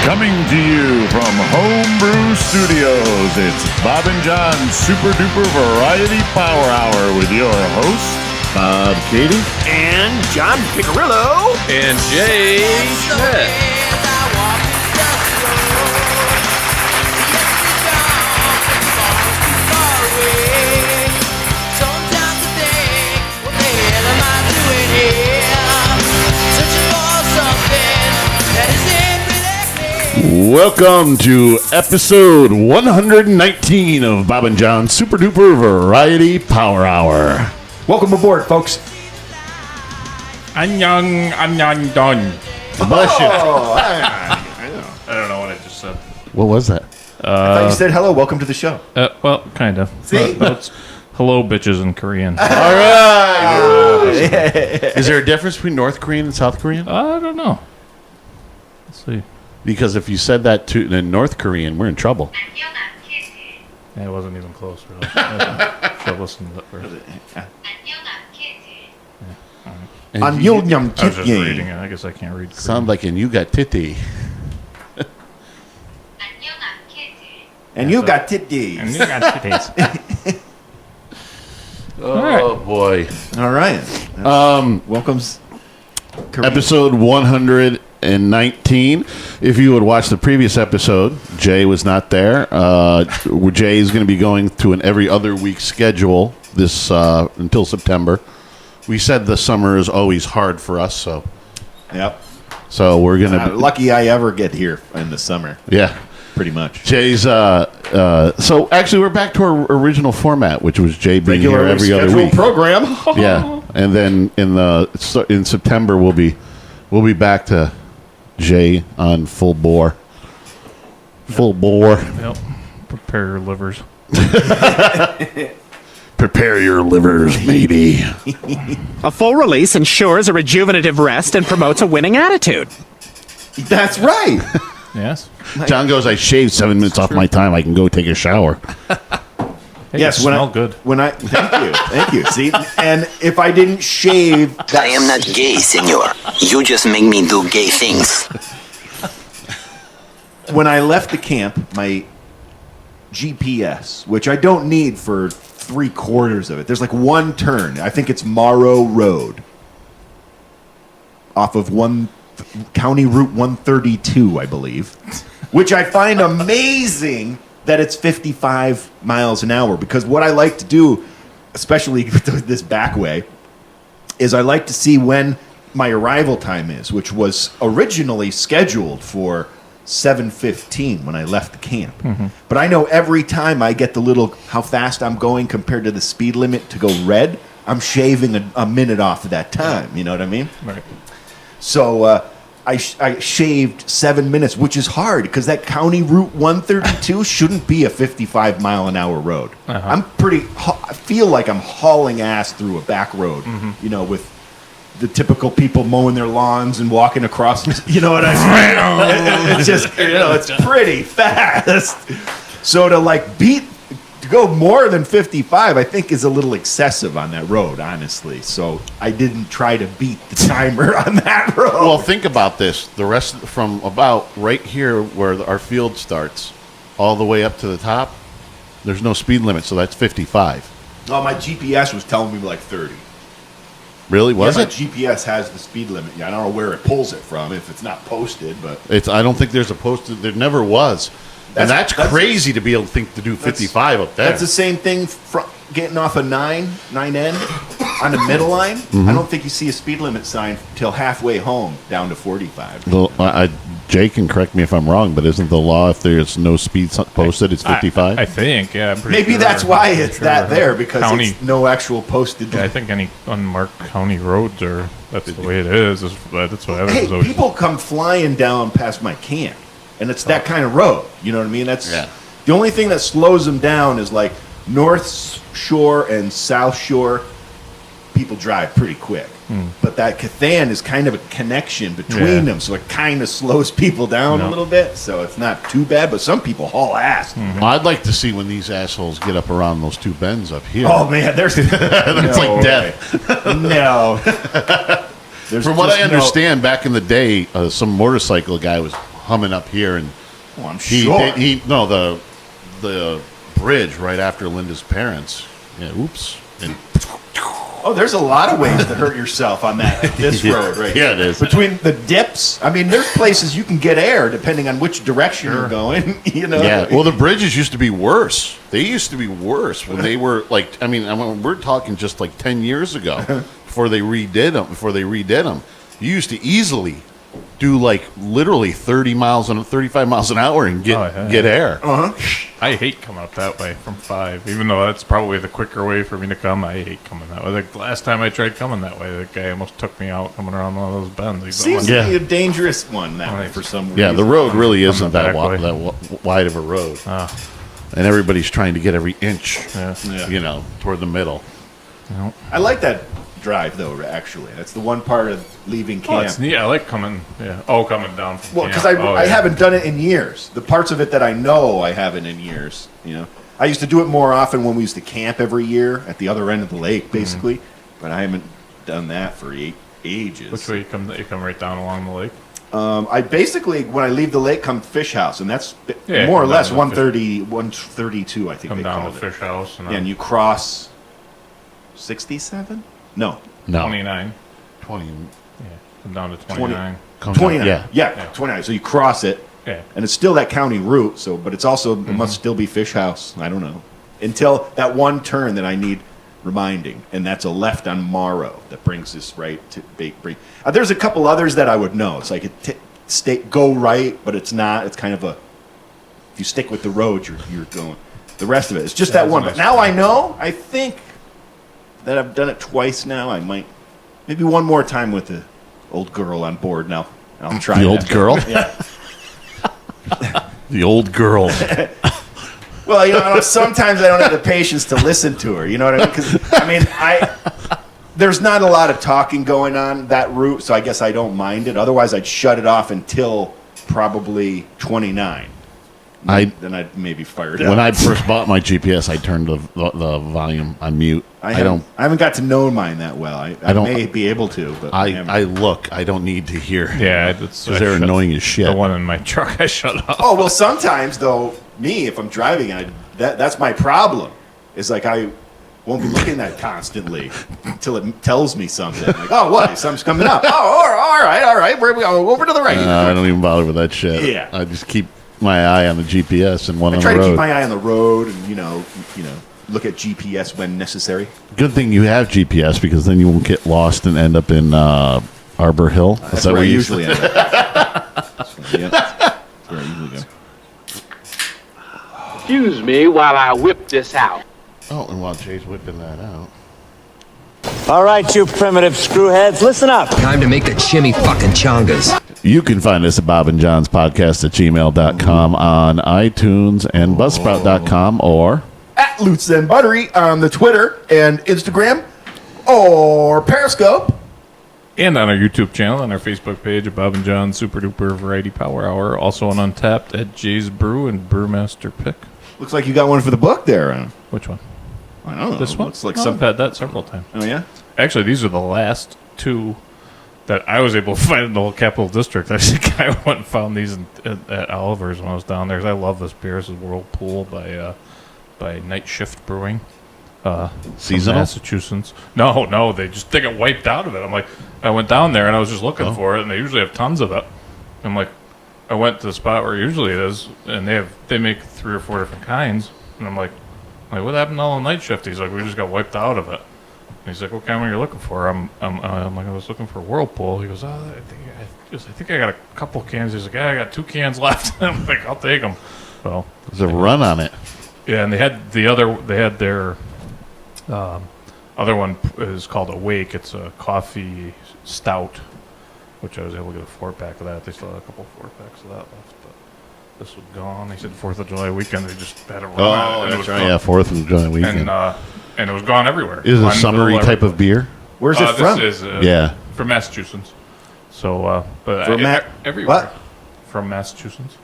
Coming to you from Homebrew Studios, it's Bob and John's Super Duper Variety Power Hour with your hosts, Bob Katie and John Picarillo and Jay Schmidt. Welcome to episode 119 of Bob and John's Super Duper Variety Power Hour. Welcome aboard, folks. Annyeong done. Bless you. I don't know what I just said. What was that? I thought you said hello, welcome to the show. Well, kind of. See? That's hello, bitches in Korean. All right. Is there a difference between North Korean and South Korean? I don't know. Let's see. Because if you said that to in North Korean, we're in trouble. Yeah, it wasn't even close, really. Should listen to that first. And I was just reading it. I guess I can't read Korean. sound like an you got titty. And you got titties. And you got titties. Oh boy. All right. Welcome's Korean. Episode 119. If you would watch the previous episode, Jay was not there. Jay is going to be going to an every other week schedule this until September. We said the summer is always hard for us, so Yep. we're going to Lucky I ever get here in the summer, yeah. pretty much. Jay's so actually we're back to our original format, which was Jay being here Regularly every other scheduled week. program. Yeah, and then in September we'll be back to Jay on full bore. Full bore. Yep. Prepare your livers. Prepare your livers, matey. A full release ensures a rejuvenative rest and promotes a winning attitude. That's right. Yes. John goes, I shaved 7 minutes off my time. I can go take a shower. Hey, Yes, you smell good. Thank you. See, and if I didn't shave, I am not gay, senor. You just make me do gay things. when I left the camp, my GPS, which I don't need for 3/4 of it, there's like one turn. I think it's Morrow Road, off of County Route 132, I believe, which I find amazing that it's 55 miles an hour, because what I like to do, especially with this back way, is I like to see when my arrival time is, which was originally scheduled for 7:15 when I left the camp. Mm-hmm. But I know every time I get the little how fast I'm going compared to the speed limit to go red, I'm shaving a minute off of that time. You know what I mean? Right. So I shaved 7 minutes, which is hard because that County Route 132 shouldn't be a 55 mile an hour road. Uh-huh. I feel like I'm hauling ass through a back road, you know, with the typical people mowing their lawns and walking across. You know what I mean? It's just, you know, it's pretty fast. So to go more than 55, I think is a little excessive on that road, honestly. So I didn't try to beat the timer on that road. Well, think about this. The rest from about right here where our field starts all the way up to the top, there's no speed limit, so that's 55. Oh, my GPS was telling me like 30. Really? Was My it? GPS has the speed limit. Yeah, I don't know where it pulls it from, if it's not posted, but I don't think there's a posted. There never was. And that's crazy to be able to do 55 up there. that's the same thing getting off a 9N on the middle line. Mm-hmm. I don't think you see a speed limit sign till halfway home down to 45. Jay can correct me if I'm wrong, but isn't the law if there's no speed posted, it's 55? I think, yeah. I'm pretty Maybe sure. that's why it's Sure. that there, because County. it's no actual posted. Yeah, I think any unmarked county roads that's the way it is. That's what I was Hey, always. people come flying down past my camp, and it's that kind of road. You know what I mean? That's the only thing that slows them down is like North Shore and South Shore. People drive pretty quick, but that Cathan is kind of a connection between them, so it kind of slows people down a little bit. So it's not too bad, but some people haul ass. I'd like to see when these assholes get up around those two bends up here. Oh man, there's That's like death. No. From what I understand, back in the day, some motorcycle guy was coming up here, and Oh, I'm sure. the bridge right after Linda's parents. Yeah, oops. And Oh, there's a lot of ways to hurt yourself on this road right Yeah, here. it is. Between the dips, I mean, there's places you can get air depending on which direction you're going. You know. yeah, well, the bridges used to be worse. They used to be worse when they were like. I mean, we're talking just like 10 years ago before they redid them. You used to easily do like literally 35 miles an hour and get air. I hate coming up that way from 5, even though that's probably the quicker way for me to come. I hate coming that way. Like, the last time I tried coming that way, the guy almost took me out coming around one of those bends. He's Seems going, to be a dangerous one that way for some reason. Yeah, the road really isn't that back way. wide of a road, Ah. and everybody's trying to get every inch, Yeah. toward the middle. I like that drive though. Actually, that's the one part of leaving Oh, camp. it's neat. I like coming. Yeah. Oh, coming down. From Well, camp. because I Yeah. haven't done it in years. The parts of it that I know I haven't in years. You know, I used to do it more often when we used to camp every year at the other end of the lake, basically. But I haven't done that for ages. Which way you come? You come right down along the lake. I basically, when I leave the lake, come Fish House, and that's Yeah, more or come less down to 132, I think Come they down call to it. Fish House and, Yeah, and you cross 67? No, No, 29. 20. Yeah. Come down to 29. 29. Yeah. Yeah, 29. So you cross it, Yeah. and it's still that county route. So, but it's also it must still be Fish House. I don't know until that one turn that I need reminding, and that's a left on Morrow that brings us right to Bakery. There's a couple others that I would know. It's like go right, but it's not. It's kind of a if you stick with the road, you're going. The rest of it, it's just that one. But now I know. I think that I've done it twice now. I might maybe one more time with the old girl on board. Now I'll try The that. old girl? Yeah. The old girl. Well, you know, sometimes I don't have the patience to listen to her. You know what I mean? Because I mean, there's not a lot of talking going on that route, so I guess I don't mind it. Otherwise, I'd shut it off until probably 29. Then I'd maybe fire it up. When I first bought my GPS, I turned the volume on mute. I haven't got to know mine that well. I don't- may be able to, but I don't need to hear. Yeah, because they're annoying as shit. The one in my truck, I shut off. Oh well, sometimes though, if I'm driving, that's my problem. Is like I won't be looking at it constantly until it tells me something. Like, oh, what? Something's coming up. Oh, all right. Where we go? Over to the right. I don't even bother with that shit. Yeah. I just keep my eye on the GPS and one I on try the to road. keep my eye on the road, and look at GPS when necessary. Good thing you have GPS because then you won't get lost and end up in Arbor Hill. That's where I usually end up. Yeah, that's where I usually go. Excuse me while I whip this out. Oh, and while Jay's whipping that out. All right, you primitive screwheads, listen up. Time to make the chimmy fucking chongas. You can find us at Bob and John's Podcast at gmail.com on iTunes and Buzzsprout.com or At Lutz and Buttery on the Twitter and Instagram or Periscope. And on our YouTube channel and our Facebook page at Bob and John's Super Duper Variety Power Hour. Also on Untapped at Jay's Brew and Brewmaster Pick. Looks like you got one for the book there. Which one? I don't know. This one? Looks like I've something. had that several times. Oh, yeah? Actually, these are the last two that I was able to find in the whole Capital District. I think I went and found these at Oliver's when I was down there. I love this beer. This is Whirlpool by Night Shift Brewing. From Seasonal? Massachusetts. No, they got wiped out of it. I'm like, I went down there and I was just looking for it, and they usually have tons of it. I'm like, I went to the spot where usually it is, and they make 3 or 4 different kinds, and I'm like, what happened to all the Night Shift? He's like, we just got wiped out of it. And he's like, what kind are you looking for? I'm like, I was looking for Whirlpool. He goes, I think I got a couple cans. He's like, I got 2 cans left. I'm like, I'll take them. Well, there's a run on it. Yeah, and they had their other one is called Awake. It's a coffee stout, which I was able to get a 4-pack of that. They still had a couple 4-packs of that left, but this was gone. They said 4th of July weekend. They just had it run out. That's right. Yeah, 4th of July weekend. And it was gone everywhere. Is it a summery type of beer? Where's it from? This is Yeah. from Massachusetts. So, but From everywhere. what? From Massachusetts.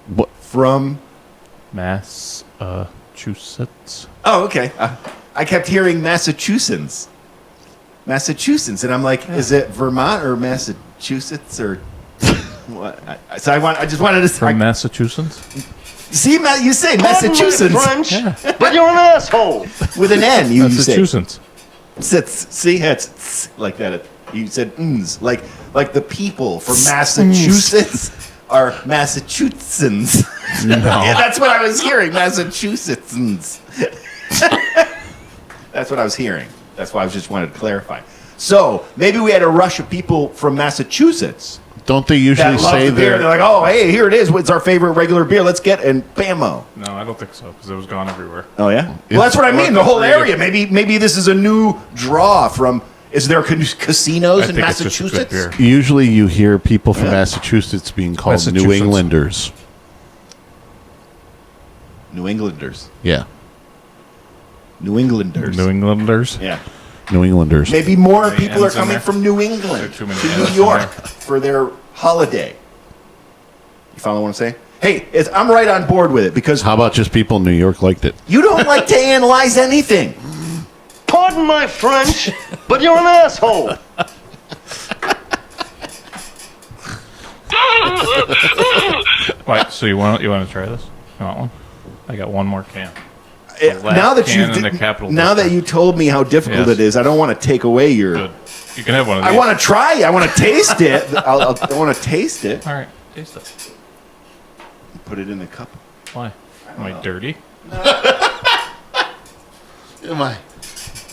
What? From? Massachusetts. Oh, okay. I kept hearing Massachusetts, and I'm like, is it Vermont or Massachusetts or? What? I just wanted to From Massachusetts. see. You say Massachusetts But you're an asshole. with an N. You say Massachusetts. see, it's like that. You said like the people from Massachusetts are Massachusettsans. No. Yeah, that's what I was hearing. Massachusettsans. That's what I was hearing. That's why I just wanted to clarify. So maybe we had a rush of people from Massachusetts Don't they usually that love say the beer. they're They're like, oh, hey, here it is. It's our favorite regular beer. Let's get and bammo. No, I don't think so because it was gone everywhere. Oh yeah. Well, that's what I mean. The whole area. Maybe this is a new draw from. Is there casinos I in think it's just a good Massachusetts? beer. usually you hear people from Massachusetts being called New Massachusetts. Englanders. New Englanders. Yeah, New Englanders. New Englanders. Yeah. New Englanders. Maybe more Many people are N's in coming there. from New England There are too many to N's New in York there. for their holiday. You follow what I'm saying? Hey, I'm right on board with it because How about just people in New York liked it? you don't like to analyze anything. Pardon my French, but you're an asshole. Wait, so you want to try this? You want one? I got one more can. Now that can in the capital now that district. you told me how difficult Yes. it is, I don't want to take away your. Good. You can have one of I these. want to try. I want to taste it. I want to taste it. All right, taste it. Put it in the cup. Why? Am I dirty? Am I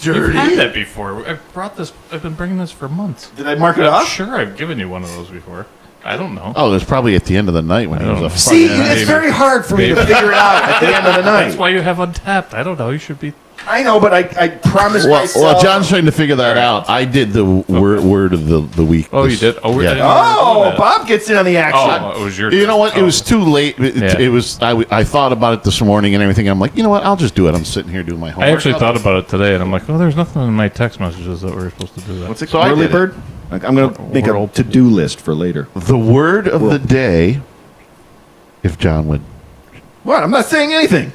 You've had that before. I've been bringing this for months. Did I mark it I'm off? sure I've given you one of those before. I don't know. Oh, it was probably at the end of the night when he was don't a know. See, fucking- it's maybe. very hard for me to Maybe. figure it out at the end of the night. That's why you have Untapped. I don't know. You should be. I know, but I promised Well, myself. John's trying to figure that out. I did the word of the week. Oh, you this- did? Oh, I yeah. didn't know you were doing Oh, that. Bob gets in on the action. Oh, it was your. You know what? It Oh. was too late. Yeah. It was. I thought about it this morning and everything. I'm like, you know what? I'll just do it. I'm sitting here doing my homework. I actually thought about it today, and I'm like, oh, there's nothing in my text messages that we're supposed to do that. What's it So called? I Early did it. bird? I'm going to make a World- to-do list for later. The word of the day. If John would. What? I'm not saying anything.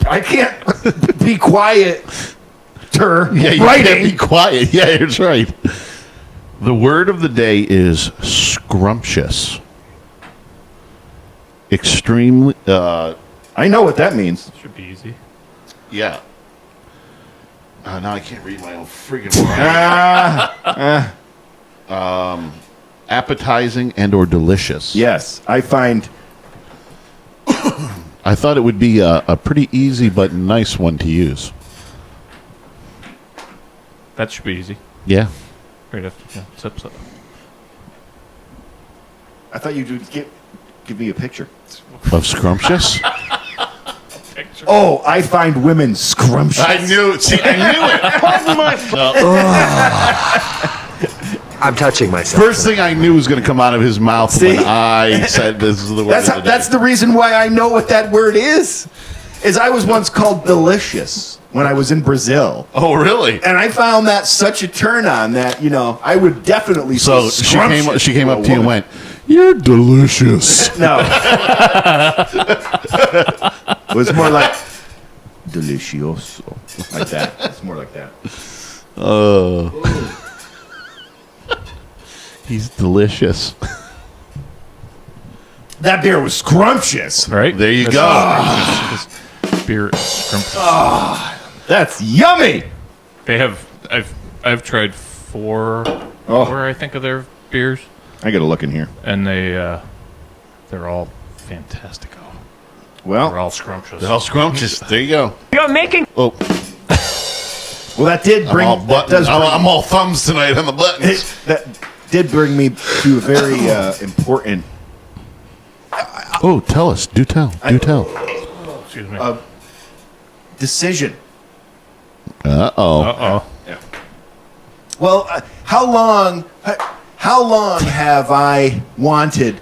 I can't be quiet. You Writing. can't be quiet. Yeah, that's right. The word of the day is scrumptious. Extremely. I know what that means. Should be easy. Yeah. Now I can't read my own freaking writing. Appetizing and or delicious. Yes, I find I thought it would be a pretty easy but nice one to use. That should be easy. Yeah. Right after, yeah, sips it. I thought you'd give me a picture. Of scrumptious? Oh, I find women scrumptious. I knew it. See, I knew it. Pardon my I'm touching myself. First thing I knew was going to come out of his mouth See? when I said this is the word of the day. That's the reason why I know what that word is. Is I was once called delicious when I was in Brazil. Oh, really? And I found that such a turn on that, I would definitely So say she came up to you and woman. went, "You're delicious." No. It was more like delicioso. Like that. It's more like that. He's delicious. That beer was scrumptious. Right? There you go. This beer is scrumptious. That's yummy. They have. I've tried four I think of their beers, I got to look in here. and they're all fantastico. They're Well, all scrumptious. They're all scrumptious. There you go. You're making Oh, that did bring I'm all buttons. I'm all thumbs tonight on the buttons. that did bring me to a very important Oh, tell us. Do tell. Do tell. Excuse me. decision. Uh-oh. Uh-oh. Well, how long have I wanted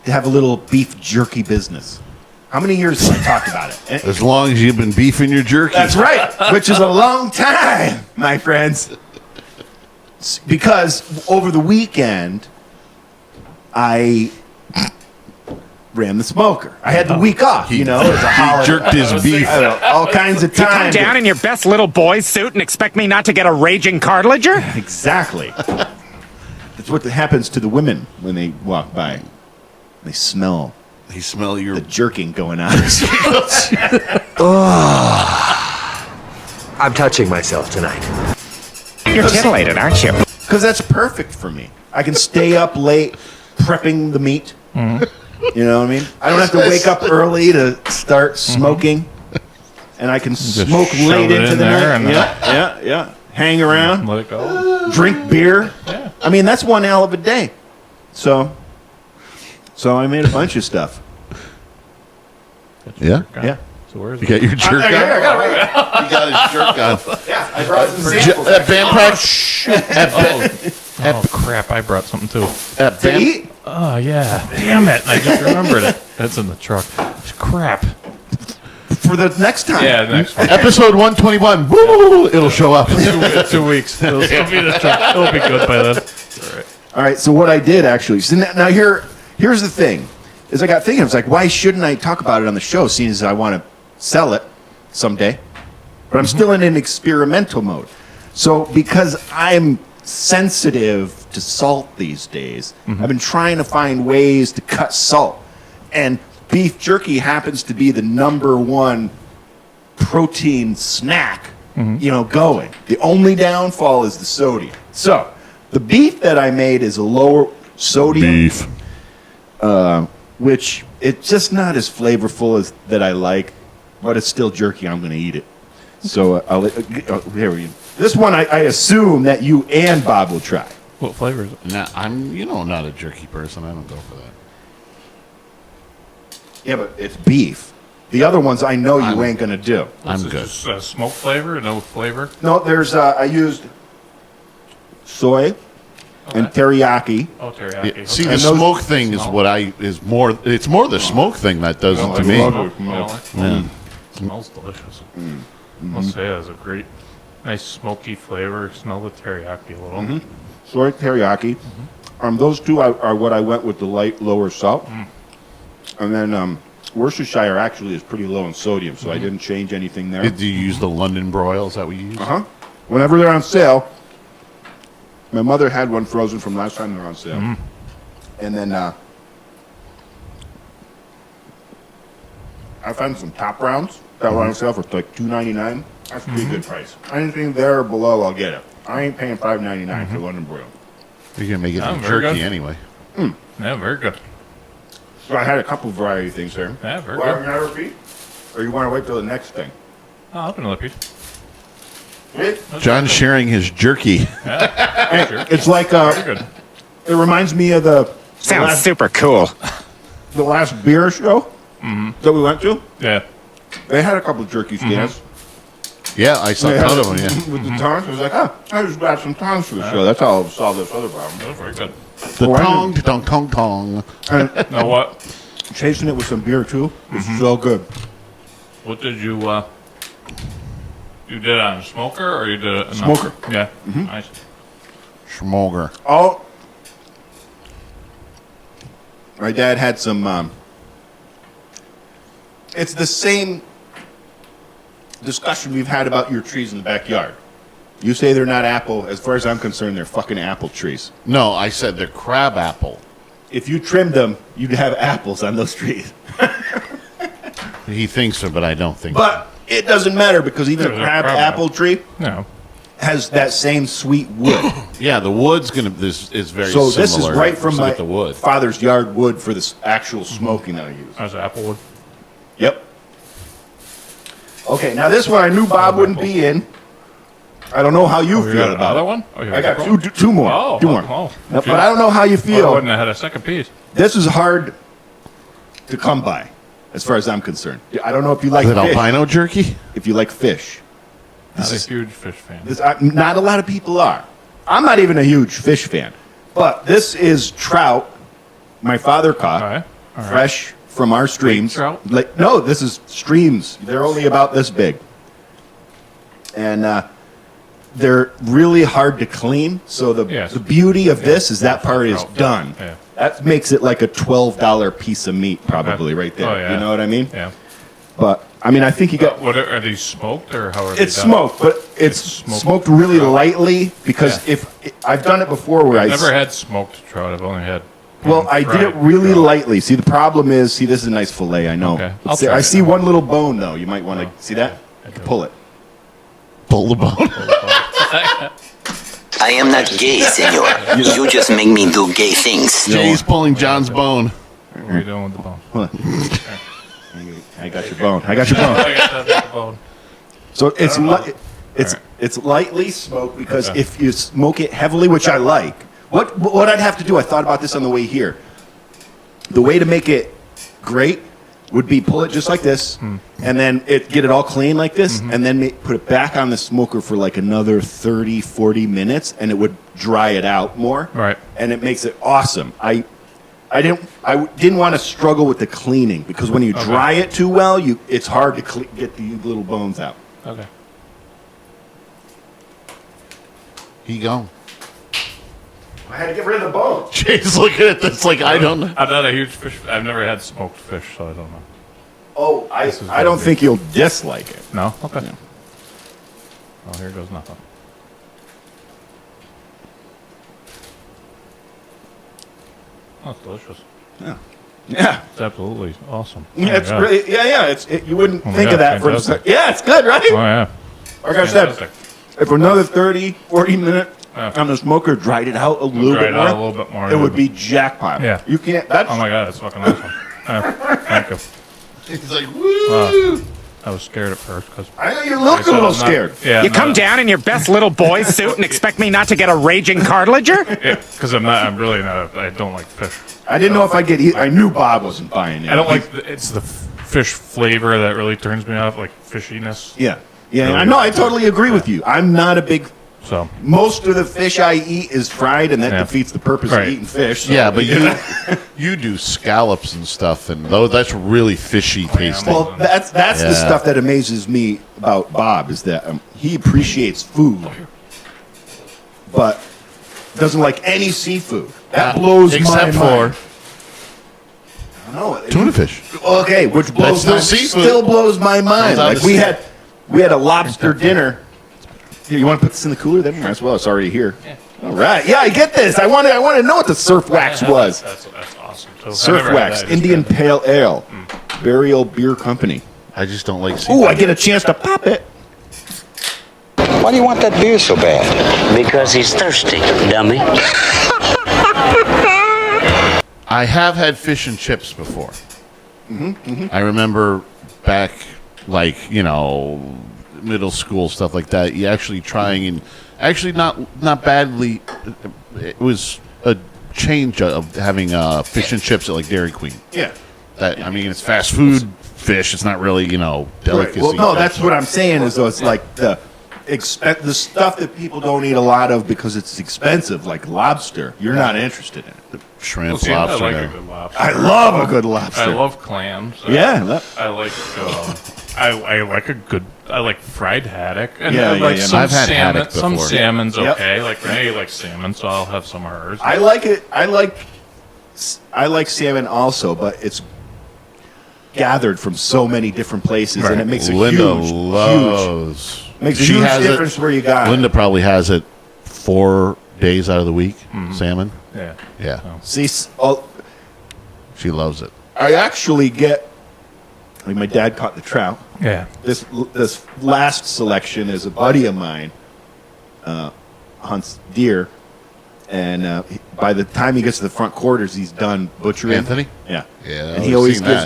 to have a little beef jerky business? How many years have I talked about it? And- As long as you've been beefing your jerky. That's right, which is a long time, my friends. Because over the weekend, I ran the smoker. I had the week off, it was a holiday. Jerked his beef. I don't know, all kinds of come time. down in your best little boy suit and expect me not to get a raging cartilager? Exactly. That's what happens to the women when they walk by. They smell They smell your the jerking going on. I'm touching myself tonight. You're titillated, aren't you? Because that's perfect for me. I can stay up late prepping the meat. You know what I mean? I don't have to wake up early to start smoking. And I can smoke shove late it into in the there night. and Yeah. Hang around, Let it go. drink beer. Yeah. I mean, that's one hell of a day. So I made a bunch of stuff. Yeah? Yeah. So where's You it? got your jerk on? I got it right. You got his jerk on. Yeah, I brought some At samples. band practice. Oh crap! I brought something too. At To band, eat? Oh yeah! Damn it! I just remembered it. That's in the truck. Crap. For the next time. Yeah, next one. episode 121. Woo! It'll show up. 2 weeks. It'll be the truck. It'll be good by then. All right, so what I did actually, so now here's the thing, is I got thinking, I was like, why shouldn't I talk about it on the show, seeing as I want to sell it someday? But I'm still in an experimental mode. So because I'm sensitive to salt these days, I've been trying to find ways to cut salt. And beef jerky happens to be the #1 protein snack, going. The only downfall is the sodium. So the beef that I made is a lower sodium, Beef. which it's just not as flavorful as that I like, but it's still jerky. I'm going to eat it. So here we go. This one I assume that you and Bob will try. What flavor is it? Nah, I'm, not a jerky person. I don't go for that. Yeah, but it's beef. The other ones I know you ain't going to do. I'm Is it good. just smoke flavor? No flavor? No, there's I used soy and teriyaki. Oh, teriyaki. Yeah, see, Okay. the And those- smoke thing is what it's more the smoke thing that does it to me. Yeah. Smells delicious. I'll say it has a great, nice smoky flavor. Smell the teriyaki a little. Soy teriyaki. Those two are what I went with the light, lower salt. And then Worcestershire actually is pretty low in sodium, so I didn't change anything there. Do you use the London broil? Is that what you use? Whenever they're on sale, my mother had one frozen from last time they were on sale. And then I found some top rounds that were on sale for like $2.99. That's a pretty good price. Anything there or below, I'll get it. I ain't paying $5.99 for London broil. You're gonna make it Oh, in very jerky good. anyway. Yeah, very good. So I had a couple variety things there. Yeah, very Well, good. can I repeat? Or you want to wait till the next thing? Oh, I'll have another piece. John's sharing his jerky. Yeah, sure. It's like Very good. it reminds me of the Sounds super cool. last beer show that we went to. Yeah. They had a couple of jerky stands. Yeah, I saw They a had ton it of them. Yeah. with the tongs. I was like, I just grabbed some tongs for the show. That's how I'll solve this other problem. That was very good. The I tong, tong, tong, tong. And Now what? chasing it with some beer too. It's so good. What did you you did it on a smoker or you did it? Smoker. Yeah. Nice. Schmoger. My dad had some. It's the same discussion we've had about your trees in the backyard. You say they're not apple. As far as I'm concerned, they're fucking apple trees. No, I said they're crab apple. If you trimmed them, you'd have apples on those trees. He thinks so, but I don't think But it doesn't matter because even a They're crab crab apple tree No. has that same sweet wood. so. Yeah, the wood's gonna. This is very So similar. this is right from Just my like the wood. father's yard wood for this actual smoking that I use. That's applewood. Yep. Okay, now this one I knew Bob wouldn't be in. I don't know how you You feel got about another it. one? Oh, you I got a couple? two more. Oh, two more. oh, No, geez. but I don't know how you I feel. wouldn't have had a second piece. This is hard to come by, as far as I'm concerned. I don't know if you like Is it fish. albino jerky? If you like fish. Not This a huge fish fan. not a lot of people are. I'm not even a huge fish fan. But this is trout my father caught, All right. All right. fresh from our streams. trout? Like, no, this is streams. They're only about this big. And they're really hard to clean. So Yes. the beauty of this is that part is Trout. done. Yeah. That makes it like a $12 piece of meat, probably, right there. Oh, yeah. You know what I mean? Yeah. But I mean, I think you got. What are these smoked or how are they It's done? smoked, but it's smoked really lightly because Yeah. I've done it before where I've never had smoked trout. I've only had. Well, I did it fried really trout. lightly. See, the problem is, this is a nice fillet, I know. Okay. But I'll see, try I it see now. one little bone, though. You might want to see that? I do. Pull it. Pull the bone. I am not gay, senor. You just make me do gay things. Jay's pulling John's bone. What are you doing with the bone? Hold on. I got your bone. I got your bone. I got that bone. So it's lightly smoked because if you smoke it heavily, which I like, what I'd have to do, I thought about this on the way here. The way to make it great would be pull it just like this, and then get it all clean like this, and then put it back on the smoker for like another 30, 40 minutes, and it would dry it out more. Right. And it makes it awesome. I didn't want to struggle with the cleaning because when you dry it too well, it's hard to get the little bones out. Okay. He gone. I had to get rid of the bone. Jay's looking at this like I don't know. I'm not a huge fish. I've never had smoked fish, so I don't know. Oh, I is don't gonna think you'll dislike it. No? Okay. Yeah. Well, here goes nothing. Oh, it's delicious. Yeah. It's absolutely awesome. Oh my Yeah, it's God. really, you wouldn't Oh my think God, of that for a fantastic. second. Yeah, it's good, right? Oh, yeah. Like I said, Fantastic. if another 30, 40 minutes Yeah. on the smoker dried it out a little Dry bit it more, out a little bit more. it would be jackpot. Yeah. You can't, that's, Oh my God, it's fucking awesome. Thank you. He's like, woo! I was scared at first because I know you look a little scared. Yeah, You come down in your best little boy suit and expect me not to get a raging cartilager? because I'm really not. I don't like fish. I didn't know if I'd get, I knew Bob wasn't buying it. I don't like. It's the fish flavor that really turns me off, like fishiness. Yeah. Yeah, I know, I totally agree with you. I'm not a big, So most of the fish I eat is fried, and that Yeah. defeats the purpose Right. of eating fish. So. Yeah, but you do scallops and stuff, and though that's really fishy tasting. Well, that's the Yeah. stuff that amazes me about Bob is that he appreciates food, but doesn't like any seafood. That blows except my for mind. No, tuna fish. okay, which blows still my, seafood. still blows my mind. Comes out Like of we sea. had a lobster dinner. Here, you want to put this in the cooler? Then might as well. It's already here. All right. Yeah, I get this. I want to know what the surf wax was. that's awesome. Too. I've Surf never had wax, that. It's Indian good. Pale Ale, Burial Beer Company. I just don't like seafood. Ooh, I get a chance to pop it. Why do you want that beer so bad? Because he's thirsty, dummy. I have had fish and chips before. I remember back, like, middle school, stuff like that. You actually trying and actually not badly. It was a change of having fish and chips at like Dairy Queen. Yeah. That I mean, it's fast food fish. It's not really delicacy. Well, no, fish. that's what I'm saying. Is though it's like the stuff that people don't eat a lot of because it's expensive, like lobster. You're not interested in it. Shrimp, See, lobster. I like a no. good lobster. I love a good lobster. I love clams. Yeah. I like. I like a good. I like fried haddock. And Yeah, I like yeah, yeah. some I've had salmon. haddock Some before. salmon's Yep. okay. Like Renee likes salmon, so I'll have some of hers. I like it. I like salmon also, but it's gathered from so many different places, and it makes a Linda huge, loves. makes a She huge has it. difference where you got Linda it. probably has it 4 days out of the week. Salmon. yeah. Oh. Yeah, See, she loves it. I actually get. Like my dad caught the trout. Yeah. This last selection is a buddy of mine hunts deer, and by the time he gets to the front quarters, he's done butchering. Anthony? Yeah. Yeah, And I've he always seen gives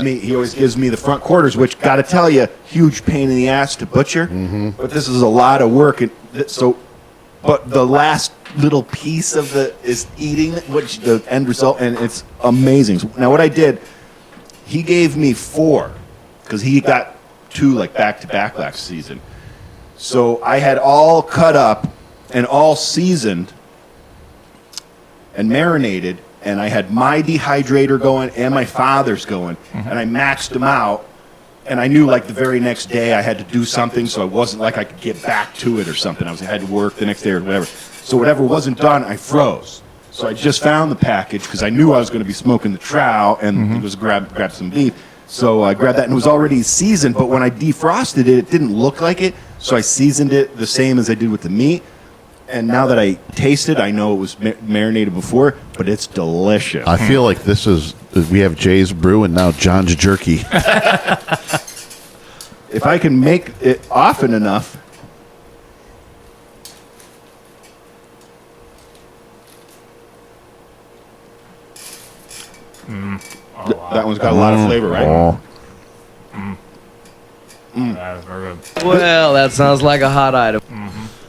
that. me the front quarters, which got to tell you, huge pain in the ass to butcher. Mm-hmm. But this is a lot of work, and but the last little piece of is eating, which the end result, and it's amazing. So now what I did, he gave me 4. Because he got 2 like back-to-back last season. So I had all cut up and all seasoned and marinated, and I had my dehydrator going and my father's going, and I matched them out, and I knew like the very next day I had to do something, so it wasn't like I could get back to it or something. I had to work the next day or whatever. So whatever wasn't done, I froze. So I just found the package because I knew I was going to be smoking the trout, and it was grab some beef. So I grabbed that, and it was already seasoned, but when I defrosted it, it didn't look like it, so I seasoned it the same as I did with the meat. And now that I taste it, I know it was marinated before, but it's delicious. I feel like we have Jay's Brew and now John's Jerky. If I can make it often enough. That one's got a lot of flavor, right? Oh. That's very good. Well, that sounds like a hot item.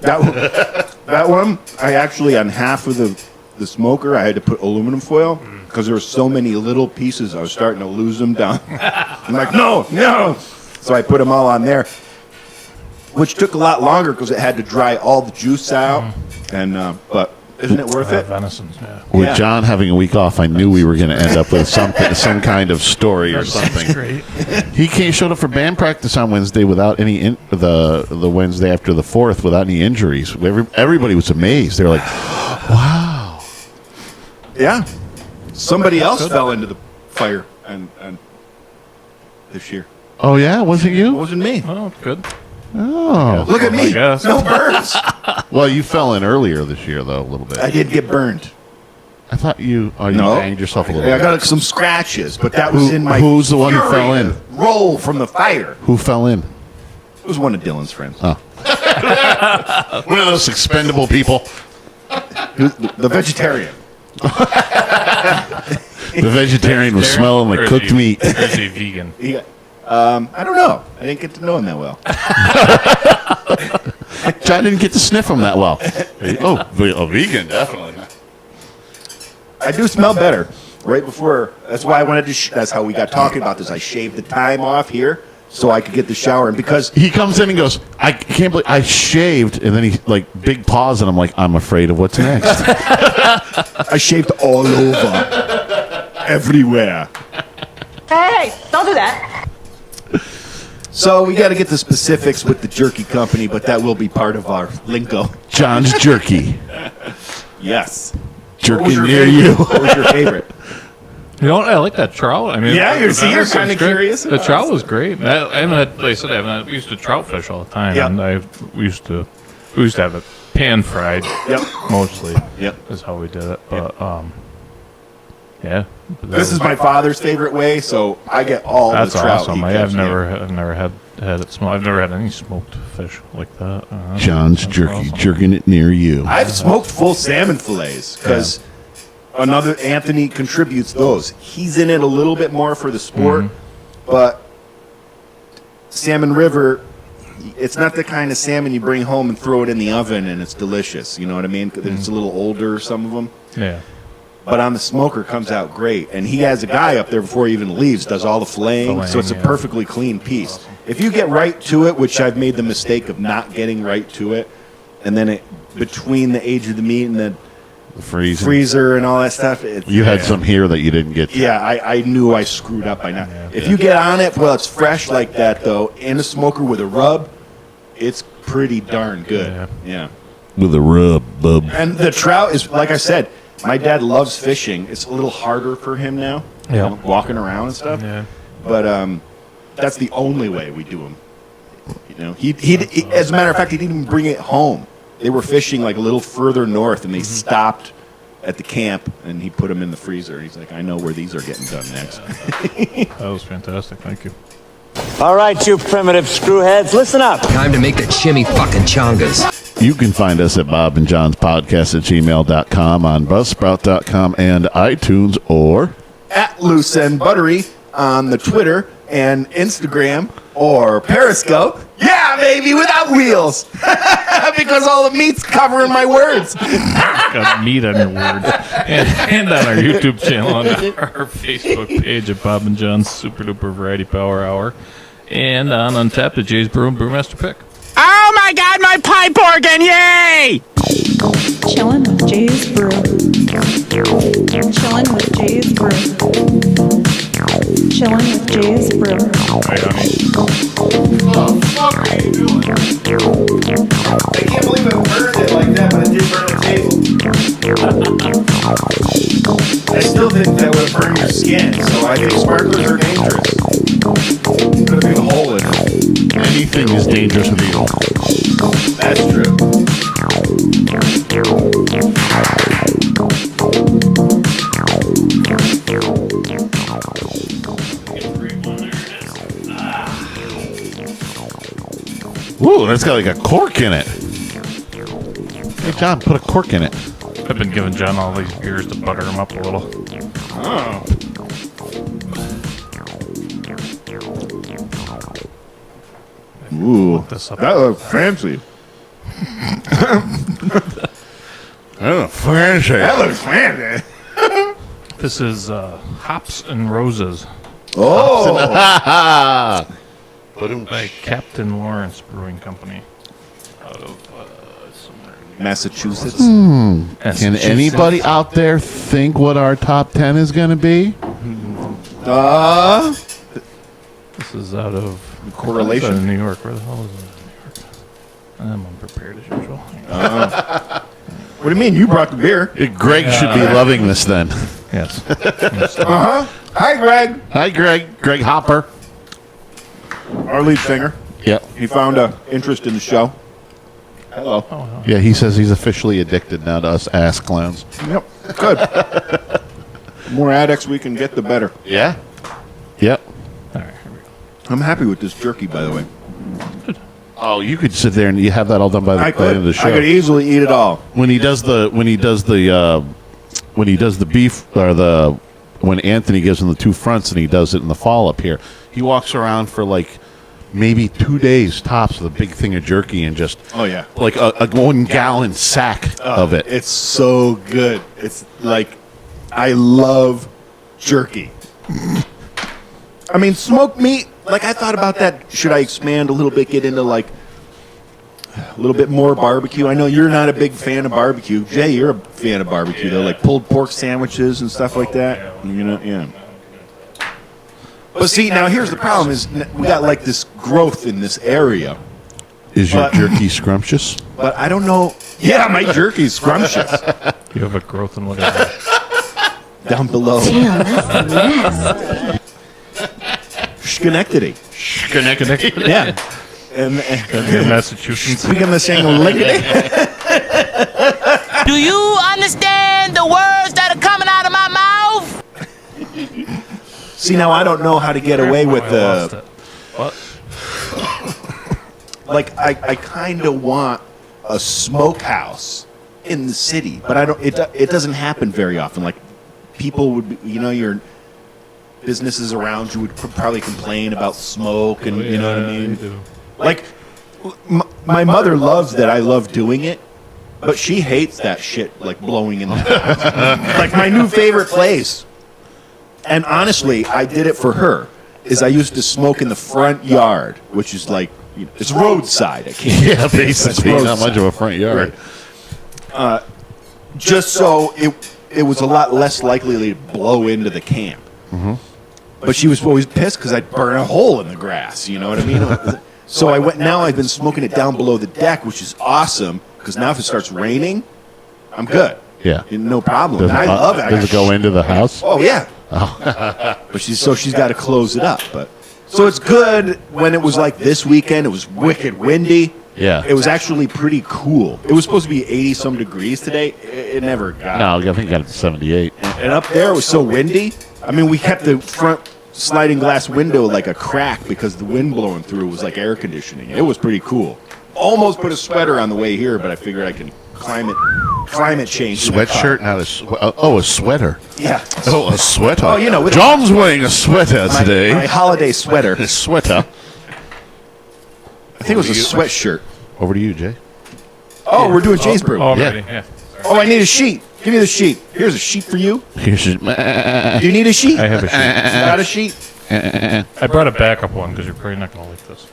That one, I actually, on half of the smoker, I had to put aluminum foil because there were so many little pieces, I was starting to lose them down. I'm like, no. So I put them all on there, which took a lot longer because it had to dry all the juice out. And but isn't it worth it? Venison, yeah. With John having a week off, I knew we were going to end up with some kind of story or something. Great. He showed up for band practice on Wednesday without any the Wednesday after the 4th without any injuries. Everybody was amazed. They were like, "Wow!" Yeah. Somebody else fell into the fire and this year. Oh yeah, was it It you? wasn't me. Oh, good. Oh, Look at I me. guess. No burns. well, you fell in earlier this year though a little bit. I did get burned. I thought you No. banged yourself a little I bit. got some scratches, but that was in my Who's the one who fury fell in? to roll from the fire. Who fell in? It was one of Dylan's friends. Oh. One of those expendable people. The vegetarian. The vegetarian was smelling like cooked meat. Or is he vegan? I don't know. I didn't get to know him that well. John didn't get to sniff him that well. Oh, a vegan, definitely. I do smell better. Right before, that's why I wanted to, that's how we got talking about this. I shaved the time off here so I could get the shower. And because He comes in and goes, I can't believe I shaved. And then he, big pause, and I'm like, I'm afraid of what's next. I shaved all over, everywhere. Hey, don't do that. So we got to get the specifics with the jerky company, but that will be part of our lingo. John's Jerky. Yes. Jerky near you. What was your favorite? You know what? I like that trout. I mean, Yeah, you're venison's kinda great. curious The about trout it. was great. I haven't had, like I said, we used to trout fish all the time, Yep. and we used to have it pan fried. Yep. Mostly. Yep. Is how we did it. But yeah. This is my father's favorite way, so I get all That's the trout. awesome. he I've catches. never had it smoked. I've never had any smoked fish like that. John's That's Jerky, awesome. jerking it near you. I've smoked full salmon fillets because another Anthony contributes those. He's in it a little bit more for the sport, but Salmon River, it's not the kind of salmon you bring home and throw it in the oven and it's delicious. You know what I mean? 'Cause it's a little older, some of them. Yeah. But on the smoker comes out great. And he has a guy up there before he even leaves, does all the filleting, so it's a yeah. perfectly clean piece. If you get right to it, which I've made the mistake of not getting right to it, and then between the age of the meat and the The freezing. freezer and all that stuff, You had some here that you didn't get to. yeah, I knew I screwed up by not. If you get on it while it's fresh like that, though, in a smoker with a rub, it's pretty darn good. Yeah. With a rub, bub. And the trout is, like I said, my dad loves fishing. It's a little harder for him now, you Yeah. know, walking around and stuff. Yeah. But that's the only way we do them. You know, he as a matter of fact, he didn't even bring it home. They were fishing like a little further north, and they stopped at the camp, and he put them in the freezer. He's like, I know where these are getting done next. That was fantastic. Thank you. All right, you primitive screwheads, listen up. Time to make the chimmy fucking chongas. You can find us at Bob and John's Podcast at gmail.com, on Buzzsprout.com, and iTunes, or At Loose and Buttery on the Twitter and Instagram or Periscope. Yeah, baby, without wheels. Because all the meat's covering my words. Got meat on your words. And on our YouTube channel and our Facebook page at Bob and John's Super Duper Variety Power Hour. And on Untapped at Jay's Brew and Brewmaster Pick. Oh my god, my pipe organ, yay! Chillin' with Jay's Brew. Chillin' with Jay's Brew. Chillin' with Jay's Brew. Right, honey. I can't believe I burned it like that, but I did burn the table. I still think that would burn your skin, so I think sparklers are dangerous. anything is dangerous with you. That's true. Ooh, that's got like a cork in it. Hey, John, put a cork in it. I've been giving John all these beers to butter him up a little. Oh. Ooh, This up. that looks fancy. Oh, fancy. That looks fancy. This is Hops and Roses Oh, by Captain Lawrence Brewing Company out of somewhere in Massachusetts. Can Massachusetts. anybody out there think what our top 10 is going to be? This is out of Correlation. out of New York. Where the hell is it? New York. I'm unprepared as usual. What do you mean? You brought the beer. Greg should be loving this then. Yes. Hi, Greg. Hi, Greg. Greg Hopper. Our lead singer. Yep. He found a interest in the show. Hello. Yeah, he says he's officially addicted now to us ass clowns. Yep. Good. The more addicts we can get, the better. Yeah. Yep. All right, here we go. I'm happy with this jerky, by the way. Oh, you could sit there and you have that all done by the I end of the could. show. I could easily eat it all. When he does the beef or when Anthony gives him the two fronts and he does it in the fall up here, he walks around for like maybe 2 days tops with a big thing of jerky and just Oh yeah. like a 1 gallon sack of it. It's so good. It's like I love jerky. I mean, smoked meat. Like I thought about that. Should I expand a little bit? Get into like a little bit more barbecue. I know you're not a big fan of barbecue. Jay, you're a fan of barbecue though, like pulled pork sandwiches and stuff like that. You know, yeah. But see, now here's the problem: is we got like this growth in this area. Is your but- jerky scrumptious? But I don't know. Yeah, my jerky's scrumptious. You have a growth in whatever. Down below. Damn, that's nasty. Schenectady. Yeah. And in Massachusetts. speaking of saying lickety. Do you understand the words that are coming out of my mouth? See, now I don't know how to get away with I lost the. it. What? Like, I kind of want a smokehouse in the city, but I don't. It doesn't happen very often. Like, people would, your businesses around you would probably complain about smoke, and you know what I mean. They do. Like, my mother loves that I love doing it, but she hates that shit, like blowing in the house. Like my new favorite place. And honestly, I did it for her. Is I used to smoke in the front yard, which is like it's roadside. I can't. Yeah, basically, It's not much of a front yard. Right. Just so it was a lot less likely to blow into the camp. Mm-hmm. But she was always pissed because I'd burn a hole in the grass. You know what I mean? So I went. Now I've been smoking it down below the deck, which is awesome. Because now if it starts raining, I'm good. Yeah. No problem. Does And I love it. Does it go into the house? Oh yeah. But she's got to close it up. But so it's good when it was like this weekend. It was wicked windy. Yeah. It was actually pretty cool. It was supposed to be 80 some degrees today. It never got. No, I think it got it to 78. And up there it was so windy. I mean, we kept the front sliding glass window like a crack because the wind blowing through was like air conditioning. It was pretty cool. Almost put a sweater on the way here, but I figured I can climate change. in the car. Sweatshirt, not a a sweater. Yeah. Oh, a sweater. Oh, you know, with- John's wearing a sweater My today. holiday sweater. A sweater. I think it was a sweatshirt. Over to you, Jay. Oh, we're doing Jay's brew. Already, yeah. Oh, I need a sheet. Give me the sheet. Here's a sheet for you. Here's your, Do you need a sheet? I have a sheet. Got a sheet? I brought a backup one because you're probably not going to like this.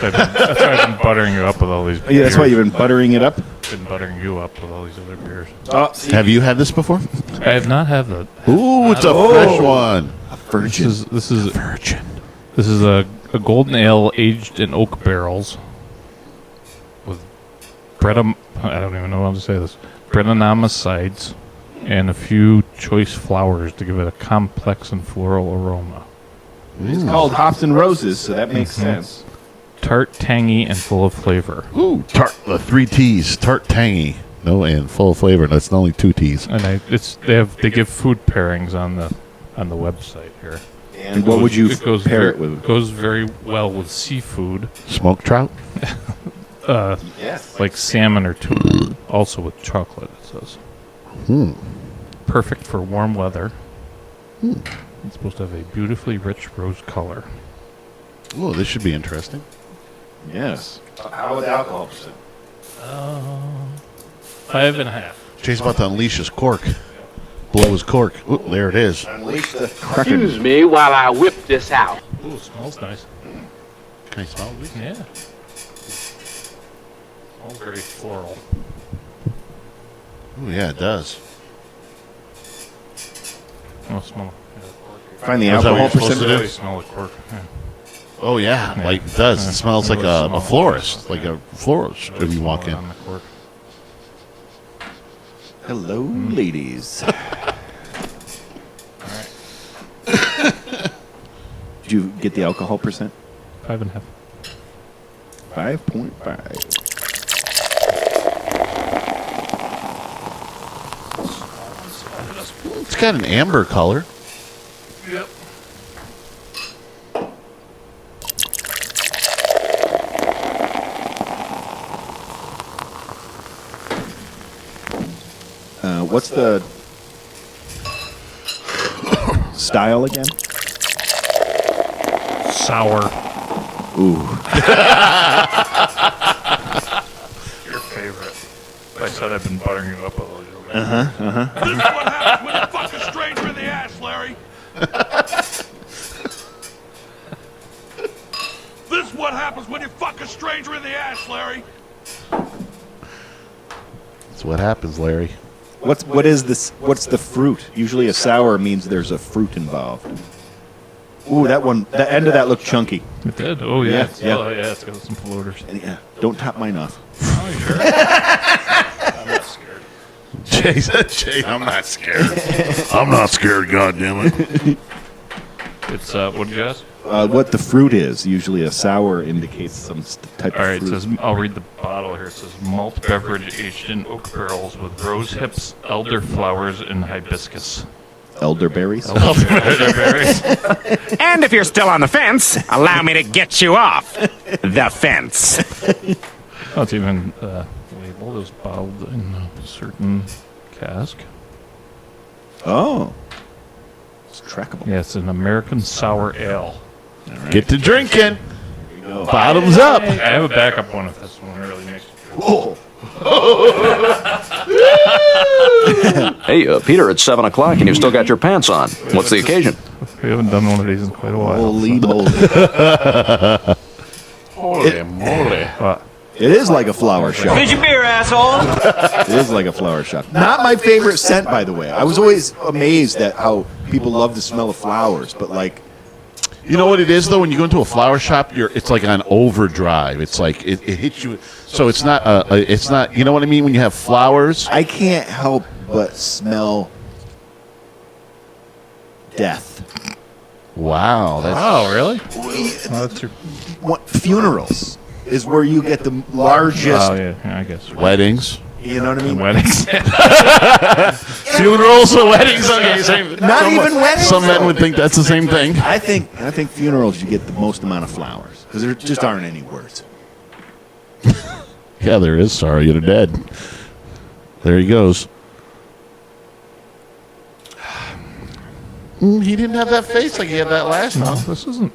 That's why I've been buttering you up with all these. Yeah, that's why beers. you've been buttering it up. Been buttering you up with all these other beers. Oh, see. Have you had this before? I have not had the. Ooh, it's a fresh one. Virgin. This is Virgin. This is a golden ale aged in oak barrels with I don't even know how to say this. Brettanomyces and a few choice flowers to give it a complex and floral aroma. It's called Hops and Roses, so that makes sense. Tart, tangy, and full of flavor. Ooh, tart. The 3 T's. Tart, tangy. No, and full of flavor. That's only 2 T's. And they give food pairings on the website here. And what would you pair it with? It goes very well with seafood. Smoked trout? Yes. Like salmon or tuna. Also with chocolate, it says. Perfect for warm weather. It's supposed to have a beautifully rich rose color. Oh, this should be interesting. Yes. How about the alcohol percent? 5.5. Jay's about to unleash his cork. Blow his cork. Ooh, there it is. Unleash the Excuse me while I whip this out. Ooh, it smells nice. Can I smell it? Yeah. Smells very floral. Ooh, yeah, it does. Oh, smell. Find the Is that what alcohol you're supposed to percent. do? I smell like cork. Yeah. Oh, yeah, like it does. It smells like a florist. Like a florist when you walk in. On the cork. Hello, ladies. Did you get the alcohol percent? 5.5. 5.5. It's got an amber color. Yep. What's the style again? Sour. Ooh. Your favorite. I said I've been buttering you up a little bit. This is what happens when you fuck a stranger in the ass, Larry. This is what happens when you fuck a stranger in the ass, Larry. That's what happens, Larry. What is this? What's the fruit? Usually a sour means there's a fruit involved. Ooh, that one. The end of that looked chunky. It did? Oh, yeah. Yeah. Oh, yeah, it's got some floaters. Yeah. Don't top mine off. Oh, you sure? I'm not scared. Jay said, Jay, I'm not scared. I'm not scared, goddammit. It's, what did you ask? What the fruit is. Usually a sour indicates some type All right, of fruit. it says, I'll read the bottle here. It says, malt beverage aged in oak barrels with rose hips, elder flowers, and hibiscus. Elderberries? Elderberries. And if you're still on the fence, allow me to get you off the fence. Oh, it's even labeled as bottled in a certain cask. Oh. It's trackable. Yeah, it's an American sour ale. Right. Get to drinking. Bottoms up. I have a backup one if this one really makes you Whoa. Hey, Peter, it's 7 o'clock and you've still got your pants on. What's the occasion? We haven't done one of these in quite a while. Holy moly. Holy moly. What? It is like a flower shop. Finish your beer, asshole. It is like a flower shop. Not my favorite scent, by the way. I was always amazed at how people love the smell of flowers, but like, You know what it is though? When you go into a flower shop, it's like on overdrive. It's like it hits you. So it's not. It's not. You know what I mean? When you have flowers, I can't help but smell death. wow. That's, Oh, really? Funerals is where you get the largest. Oh, yeah, I guess. weddings, You know what I mean? Weddings. funerals, or weddings. Okay, same. Not even weddings. Some men would think that's the same thing. I think funerals you get the most amount of flowers because there just aren't any words. Yeah, there is. Sorry, you're dead. There he goes. He didn't have that face like he had that last No, time. this isn't.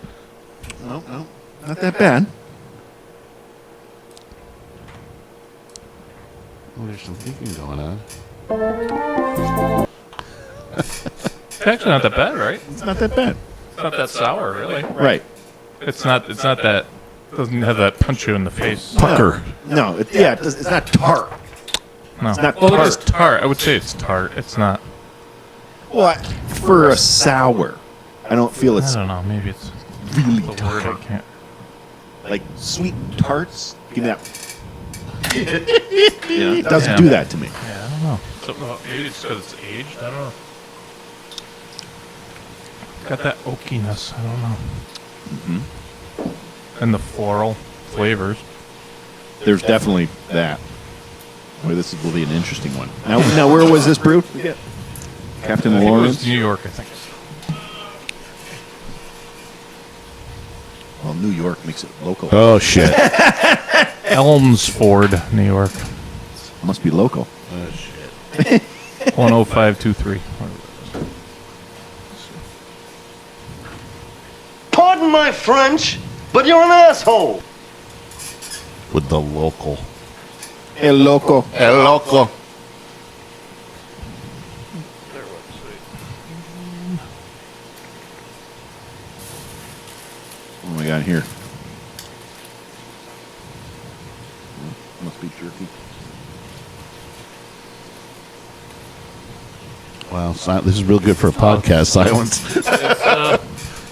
No, not that bad. Oh, there's some thinking going on. It's actually not that bad, right? It's not that bad. It's not that sour, really. Right. It's not that. Doesn't have that punch you in the face. Pucker. No, it's not tart. No. It's not well, it is tart. tart. I would say it's tart. It's not. What? For a sour, I don't feel I it's don't know. Maybe it's really the word I tart. can't. Like sweet tarts. Give me that. It doesn't do that to me. Yeah, I don't know. Maybe it's because it's aged. I don't know. Got that oakiness. I don't know. Mm-hmm. And the floral. flavors. There's definitely that. Boy, this will be an interesting one. Now where was this brewed? Captain I think it Lawrence? was New York, I think. Well, New York makes it local. Oh, shit. Elmsford, New York. Must be local. Oh, shit. 10523. Pardon my French, but you're an asshole. With the local. El loco. El loco. What do we got here? Must be jerky. Wow, this is real good for a podcast, Silence.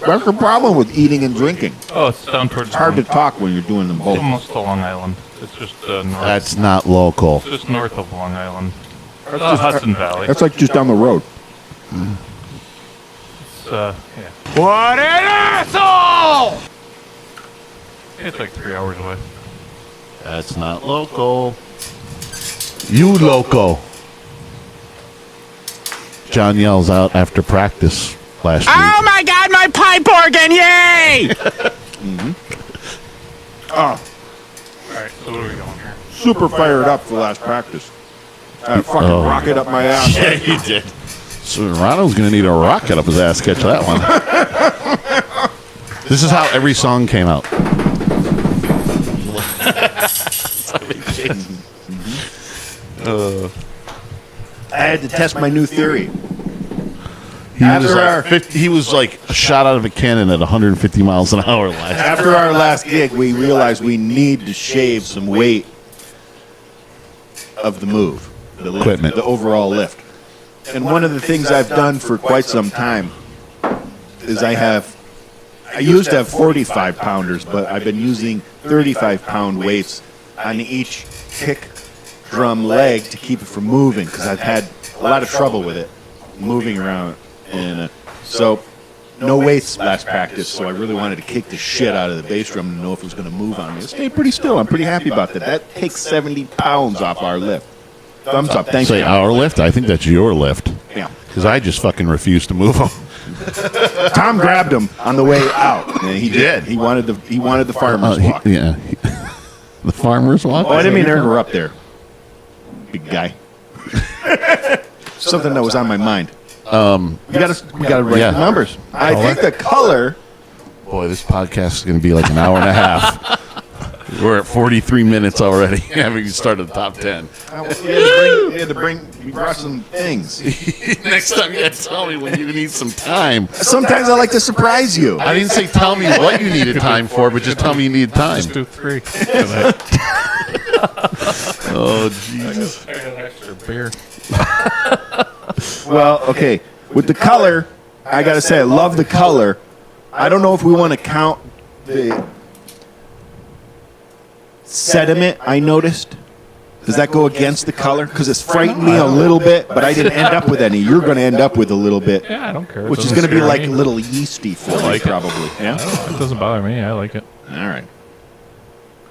That's the problem with eating and drinking. Oh, it's down towards... It's hard to talk when you're doing them both. Almost to Long Island. It's just north. That's not local. It's just north of Long Island. The Hudson Valley. That's like just down the road. It's, yeah. What an asshole! It's like 3 hours away. That's not local. You loco. John yells out after practice last week. Oh my god, my pipe organ, yay! Alright, so what are we going here? Super fired up for last practice. I had a fucking rocket up my ass. Yeah, you did. So Ronald's going to need a rocket up his ass to catch that one. This is how every song came out. I had to test my new theory. He was like a shot out of a cannon at 150 miles an hour last. After our last gig, we realized we need to shave some weight of the move, the lift, Equipment. the overall lift. And one of the things I've done for quite some time is I used to have 45 pounders, but I've been using 35-pound weights on each kick drum leg to keep it from moving because I've had a lot of trouble with it moving around. And so no weights last practice, so I really wanted to kick the shit out of the bass drum to know if it was going to move on me. It stayed pretty still. I'm pretty happy about that. That takes 70 pounds off our lift. Thumbs up. Thanks. Say our lift? I think that's your lift. Yeah. Because I just fucking refused to move them. Tom grabbed him on the way out. And he did. He wanted the farmer's walk. Yeah. The farmer's walk? Oh, I didn't mean to interrupt there, big guy. Something that was on my mind. We gotta write the numbers. I think the color. Boy, this podcast is going to be like an hour and a half. We're at 43 minutes already, having started the top 10. We brought some things. Next time you have to tell me when you need some time. Sometimes I like to surprise you. I didn't say tell me what you needed time for, but just tell me you needed time. Just do 3. Oh, Jesus. I got an extra beer. Well, okay. With the color, I gotta say, I love the color. I don't know if we want to count the sediment I noticed. Does that go against the color? Because it's frightened me a little bit, but I didn't end up with any. You're going to end up with a little bit. Yeah, I don't care. Which is going to be like a little yeasty for me, probably. Yeah? It doesn't bother me. I like it. All right.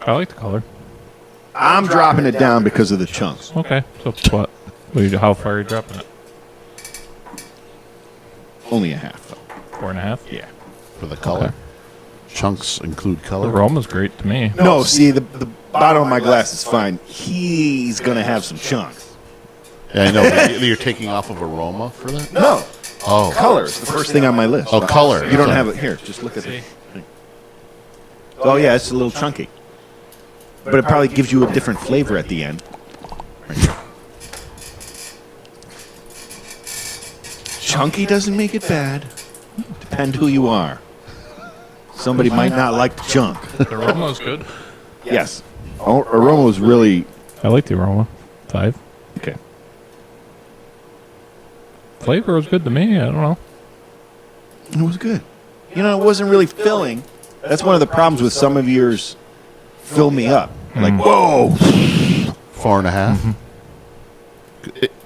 I like the color. I'm dropping it down because of the chunks. Okay. So what? How far are you dropping it? Only a half, though. 4.5? Yeah. For the color. Okay. Chunks include The color. aroma's great to me. No, see, the bottom of my glass is fine. He's going to have some chunks. Yeah, I know. But you're taking off of aroma for that? No. Oh. Color is the first thing on my list. Oh, color. You don't have it here. Just look at it. Oh, yeah, it's a little chunky. But it probably gives you a different flavor at the end. Chunky doesn't make it bad. Depend who you are. Somebody might not like the chunk. The aroma is good. Yes. Aroma was really... I like the aroma. 5. Okay. Flavor was good to me. I don't know. It was good. You know, it wasn't really filling. That's one of the problems with some of yours. Fill me up. Like, whoa! 4.5. Mm-hmm.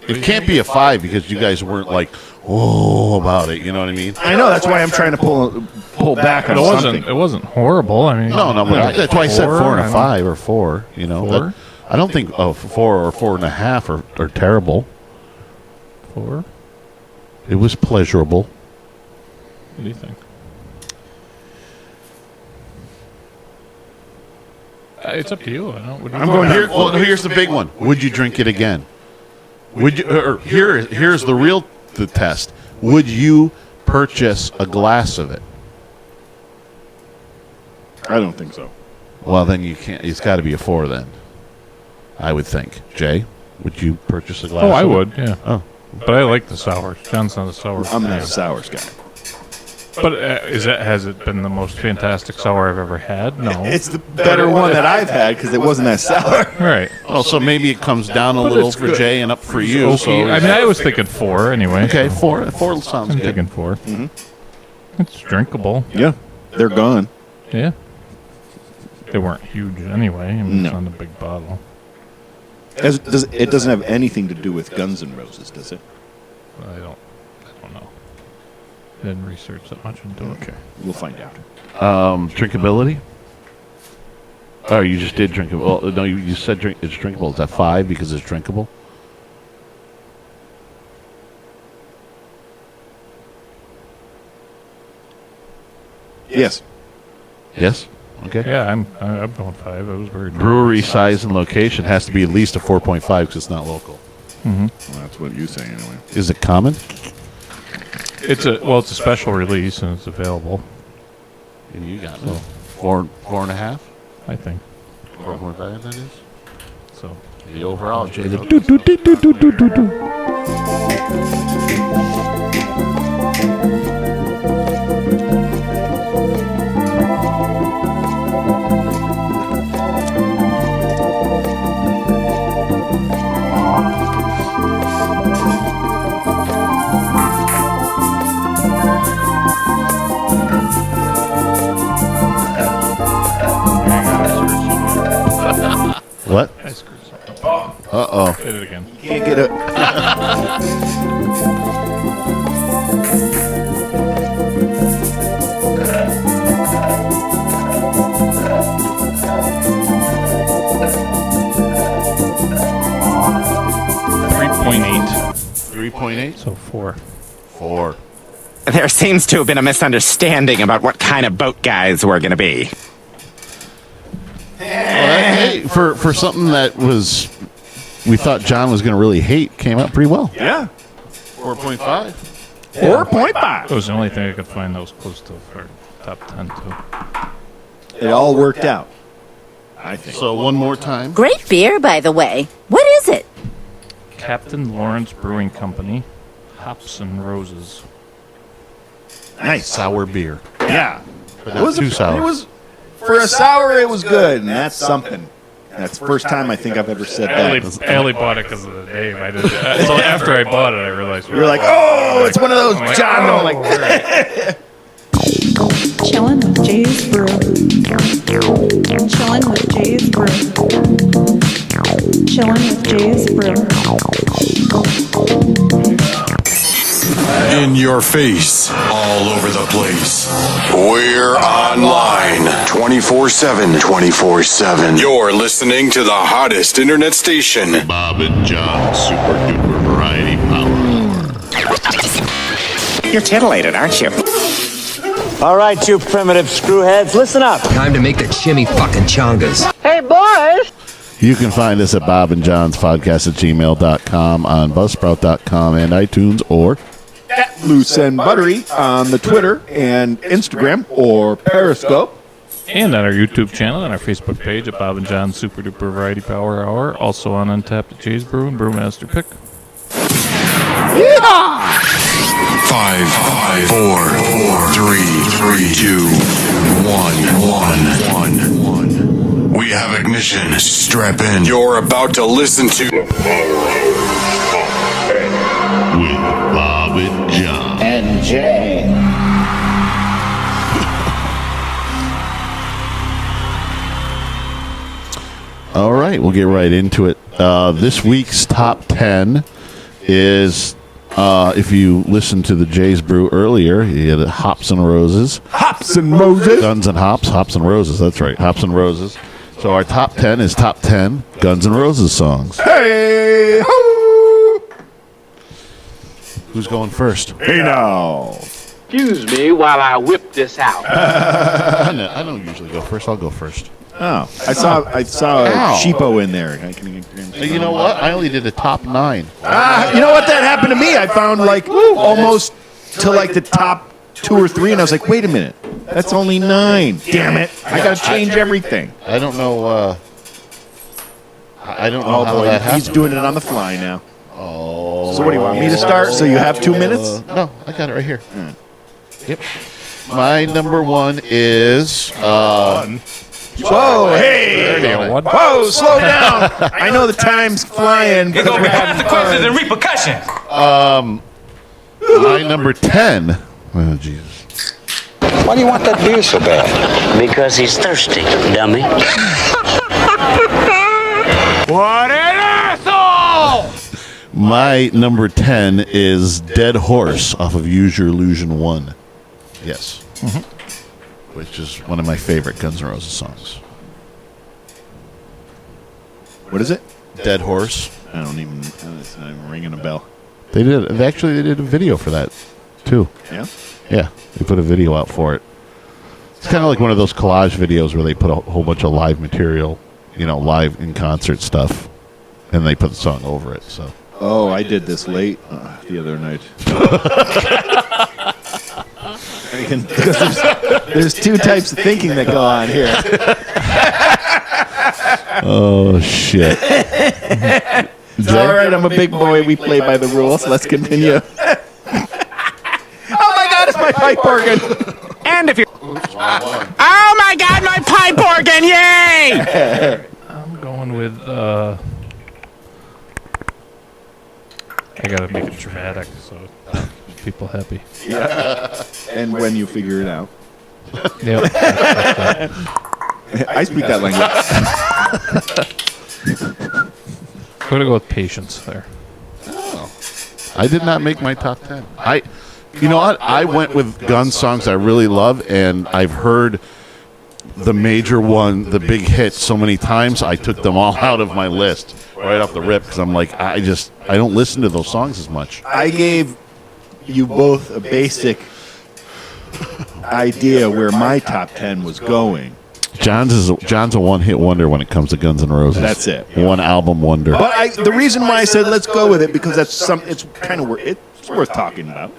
It can't be a 5 because you guys weren't like, oh, about it. You know what I mean? I know. That's why I'm trying to pull pull back on something. It wasn't horrible. I mean, No, but that's why I said 4 and a 5 or 4. You know, 4? I don't think 4 or 4.5 are terrible. 4. It was pleasurable. What do you think? It's up to you. I'm going here. Well, here's the big one. Would you drink it again? Would you? Or here's the test. Would you purchase a glass of it? I don't think so. Well, then you can't. It's got to be a 4 then. I would think. Jay, would you purchase a glass? Oh, I of would. It? Yeah. Oh, but I like the sours. John's not a sour. I'm not a sours guy. But has it been the most fantastic sour I've ever had? No. It's the better one that I've had because it wasn't that sour. Right. Oh, so maybe it comes down a little for good. Jay and up for you. Okay. So I mean, I was thinking 4 anyway. okay, 4 sounds I'm good. thinking 4. Mm-hmm. It's drinkable. Yeah, they're gone. Yeah. They weren't huge anyway. I mean, No. It's not a big bottle. It doesn't have anything to do with Guns N' Roses, does it? I don't know. I didn't research that much into it. Okay, we'll find out. Drinkability? Oh, you just did drinkable. Well, no, you said it's drinkable. Is that 5 because it's drinkable? Yes. Yes. Okay. Yeah, I'm going 5. I was worried. Brewery size and location has to be at least a 4.5 because it's not local. Well, that's what you say anyway. Is it common? It's a special release and it's available. And you got it. 4.5? I think 4.5, that is. so. The overall, Jay. What? I screwed something. Uh-oh. Did it again. Can't get it. .8. So 4. 4. There seems to have been a misunderstanding about what kind of boat guys we're going to be. Hey, for something that we thought John was going to really hate, came out pretty well. Yeah. 4.5. 4.5. It was the only thing I could find that was close to our top 10 too. It all worked out, I think. So one more time. Great beer, by the way. What is it? Captain Lawrence Brewing Company, Hops and Roses. Nice. Sour beer. Yeah. But not too sour. It was for a sour. It was good, and that's something. That's the first time I think I've ever said I that. only bought it because of the name. I did. So after I bought it, I realized You're like, oh, it's one of those I'm John. oh, I'm like, Chillin' with Jay's Brew. Chillin' with Jay's Brew. Chillin' with Jay's Brew. In your face, all over the place. We're online 24/7. 24/7. You're listening to the hottest internet station. Bob and John Super Duper Variety Power Hour. You're titillated, aren't you? All right, you primitive screwheads, listen up. Time to make the chimmy fucking chongas. Hey, boys! You can find us at Bob and John's Podcast at gmail.com, on Buzzsprout.com and iTunes, or Loose and Buttery on the Twitter and Instagram or Periscope. And on our YouTube channel and our Facebook page at Bob and John Super Duper Variety Power Hour. Also on Untapped at Jay's Brew and Brewmaster Pick. 5, 4, 3, 2, 1. We have ignition. Strap in. You're about to listen to with Bob and John. And Jay. All right, we'll get right into it. This week's top 10 is If you listened to the Jay's Brew earlier, you had Hops and Roses. Hops and Roses. Guns and Hops. Hops and Roses. That's right. Hops and Roses. So our top 10 is top 10 Guns N' Roses songs. Hey ho! Who's going first? Hey now. Excuse me while I whip this out. I don't usually go first. I'll go first. Oh, I saw a cheapo in there. You know what? I only did the top 9. You know what? That happened to me. I found like almost to like the top 2 or 3, and I was like, wait a minute, that's only 9. Damn it! I got to change everything. I don't know. I don't know how boy, that happened. he's doing it on the fly now. Oh. So what do you want me to start? So you have 2 minutes? No, I got it right here. Yep. My number 1 is. Whoa, hey! Whoa, slow down! I know the time's flying. There's gonna be consequences and repercussions. My number 10. Oh, Jesus. Why do you want that beer so bad? Because he's thirsty, dummy. What an asshole! My number 10 is Dead Horse off of Use Your Illusion 1. Yes. Which is one of my favorite Guns N' Roses songs. What is it? Dead Horse. I don't even. It's not even ringing a bell. They did a video for that too. Yeah. Yeah, they put a video out for it. It's kind of like one of those collage videos where they put a whole bunch of live material, live in concert stuff, and they put the song over it. So. Oh, I did this late the other night. Because there's 2 types of thinking that go on here. Oh shit! It's all right. I'm a big boy. We play by the rules. Let's continue. Oh my God! It's my pipe organ. And if you're... Oh my God, my pipe organ! Yay! I'm going with. I gotta make it dramatic so people happy. Yeah. And when you figure it out. Yep. I speak that language. I'm gonna go with Patience there. Oh. I did not make my top 10. You know what? I went with Guns songs I really love, and I've heard the major one, the big hits, so many times I took them all out of my list right off the rip because I'm like, I don't listen to those songs as much. I gave you both a basic idea where my top 10 was going. John's a one-hit wonder when it comes to Guns N' Roses. That's it. One album wonder. But the reason why I said let's go with it because it's kind of it's worth talking about.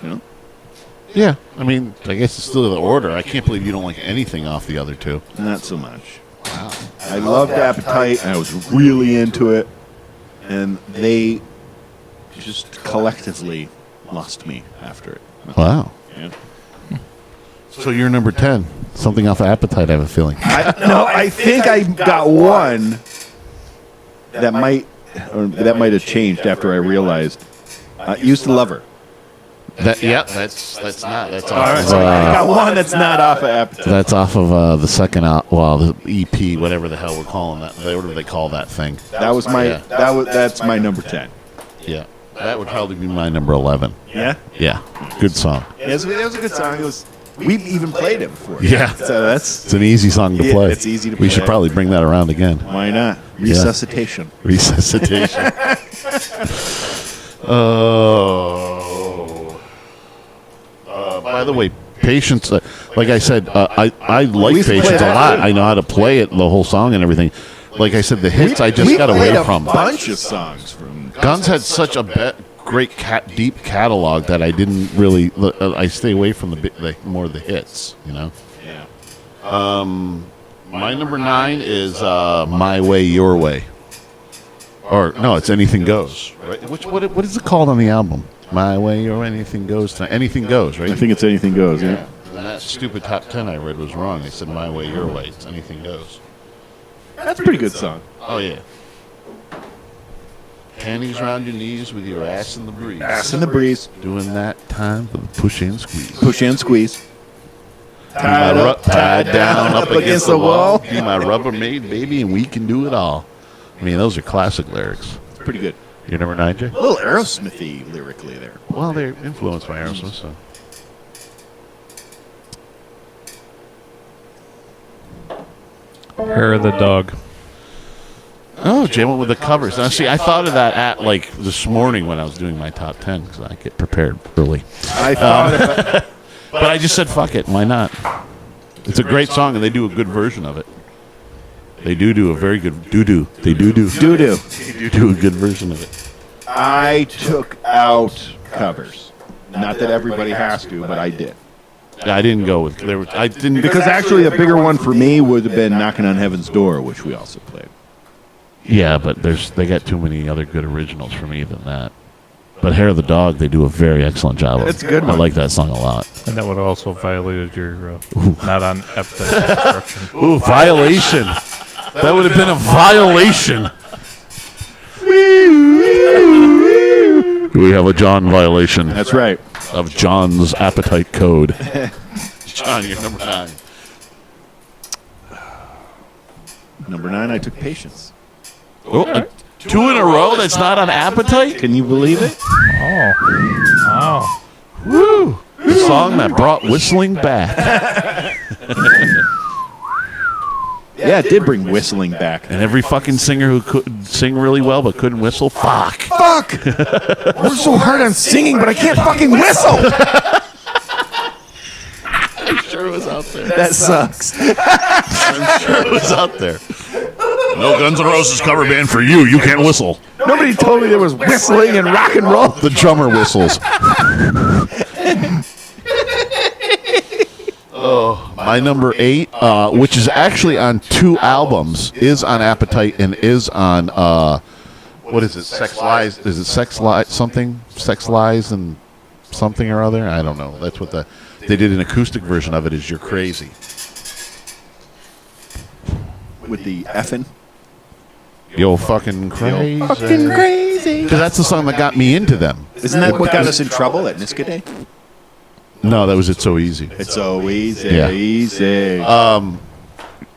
Yeah, I mean, I guess it's still the order. I can't believe you don't like anything off the other 2. Not so much. Wow. I loved Appetite. I was really into it, and they just collectively lost me after it. Wow. Yeah. So you're number 10. Something off of Appetite, I have a feeling. I think I got one that might have changed after I realized. Used to Love Her. That's not. That's off. Right, so I got one that's not off of Appetite. That's off of the second the EP, whatever the hell we're calling that. What do they call that thing? That was my that's my number 10. Yeah, that would probably be my number 11. Yeah. Yeah, good song. It was a good song. We've even played it before. Yeah, so it's an easy song to play. It's easy to play. We should probably bring that around again. Why not? Resuscitation. Yeah. Resuscitation. Oh. By the way, Patience. Like I said, I like Patience a lot. I know how to play it, the whole song and everything. Like I said, the hits I just got away from. A bunch of songs from Guns had such a great deep catalog that I didn't really. I stay away from the more of the hits. Yeah. My number 9 is My Way, Your Way. Or no, it's Anything Goes. Right? What is it called on the album? My Way or Anything Goes. Anything Goes, right? I think it's Anything Goes. Yeah. And that stupid top 10 I read was wrong. They said My Way, Your Way. It's Anything Goes. That's a pretty good song. Oh yeah. Panties around your knees with your ass in the breeze. Ass in the breeze. Doing that time for the push and squeeze. Push and squeeze. Tied down up against the wall. Be my Rubbermaid baby, and we can do it all. I mean, those are classic lyrics. Pretty good. Your number 9, Jay? A little Aerosmithy lyrically there. Well, they're influenced by Aerosmith, so. Hair of the Dog. Oh, Jay went with the covers. Now, see, I thought of that at like this morning when I was doing my top 10 because I get prepared early. I thought but I just said, fuck it. Why not? It's a great song, and they do a good version of it. They do a very good doo-doo. They do. Doo-doo. They do a good version of it. I took out covers. Not that everybody has to, but I did. I didn't go with I didn't Because actually a bigger one for me would have been Knocking on Heaven's Door, which we also played. Yeah, but they got too many other good originals for me than that. But Hair of the Dog, they do a very excellent job of. It's a good I one. like that song a lot. And that would have also violated your not on appetite instruction. Ooh, violation. That would have been a violation. We have a John violation. That's right. Of John's appetite code. John, you're number 9. Number 9, I took Patience. Oh, 2 in a row that's not on appetite? Can you believe it? Oh. Wow. Woo! The song that brought whistling back. Yeah, it did bring whistling back. And every fucking singer who could sing really well but couldn't whistle, fuck. Fuck! We're so hard on singing, but I can't fucking whistle! I'm sure it was out there. That sucks. I'm sure it was out there. No Guns N' Roses cover band for you. You can't whistle. Nobody told me there was whistling and rock and roll. The drummer whistles. Oh, my number 8, which is actually on 2 albums, is on Appetite and is on what is it? Sex Lies? Is it Sex Lies something? Sex Lies and something or other? I don't know. That's what they did an acoustic version of it. Is You're Crazy With the effing. Yo fucking crazy. Fucking crazy. Because that's the song that got me into them. Isn't that what got us in trouble at Niska Day? No, that was It's So Easy. It's so easy, Yeah. easy.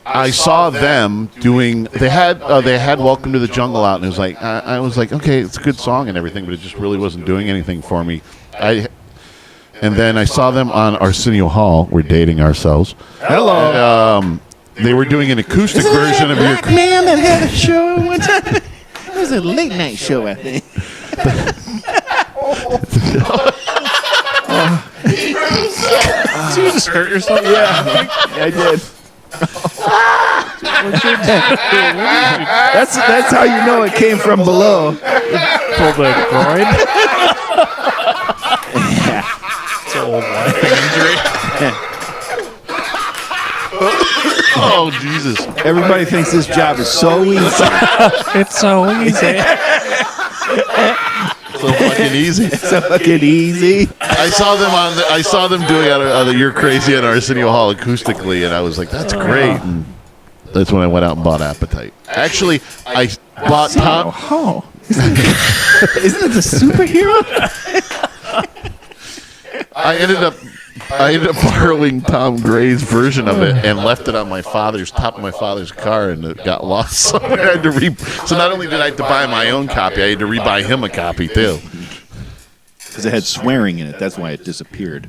I saw them doing. They had Welcome to the Jungle out, and it was like I was like, okay, it's a good song and everything, but it just really wasn't doing anything for me. And then I saw them on Arsenio Hall. We're dating ourselves. Hello. They were doing an acoustic version of Your. Man that had a show one time. It was a late night show, I think. Did you just hurt yourself? Yeah, I did. That's how you know it came from below. Pulled the groin? It's an old life injury. Oh Jesus! Everybody thinks this job is so easy. It's so easy. So fucking easy. So fucking easy. I saw them doing out of You're Crazy at Arsenio Hall acoustically, and I was like, that's great. And that's when I went out and bought Appetite. Actually, I bought Tom. Oh, isn't it the superhero? I ended up borrowing Tom Gray's version of it and left it on top of my father's car, and it got lost somewhere. I had to so not only did I have to buy my own copy, I had to rebuy him a copy too. Because it had swearing in it. That's why it disappeared.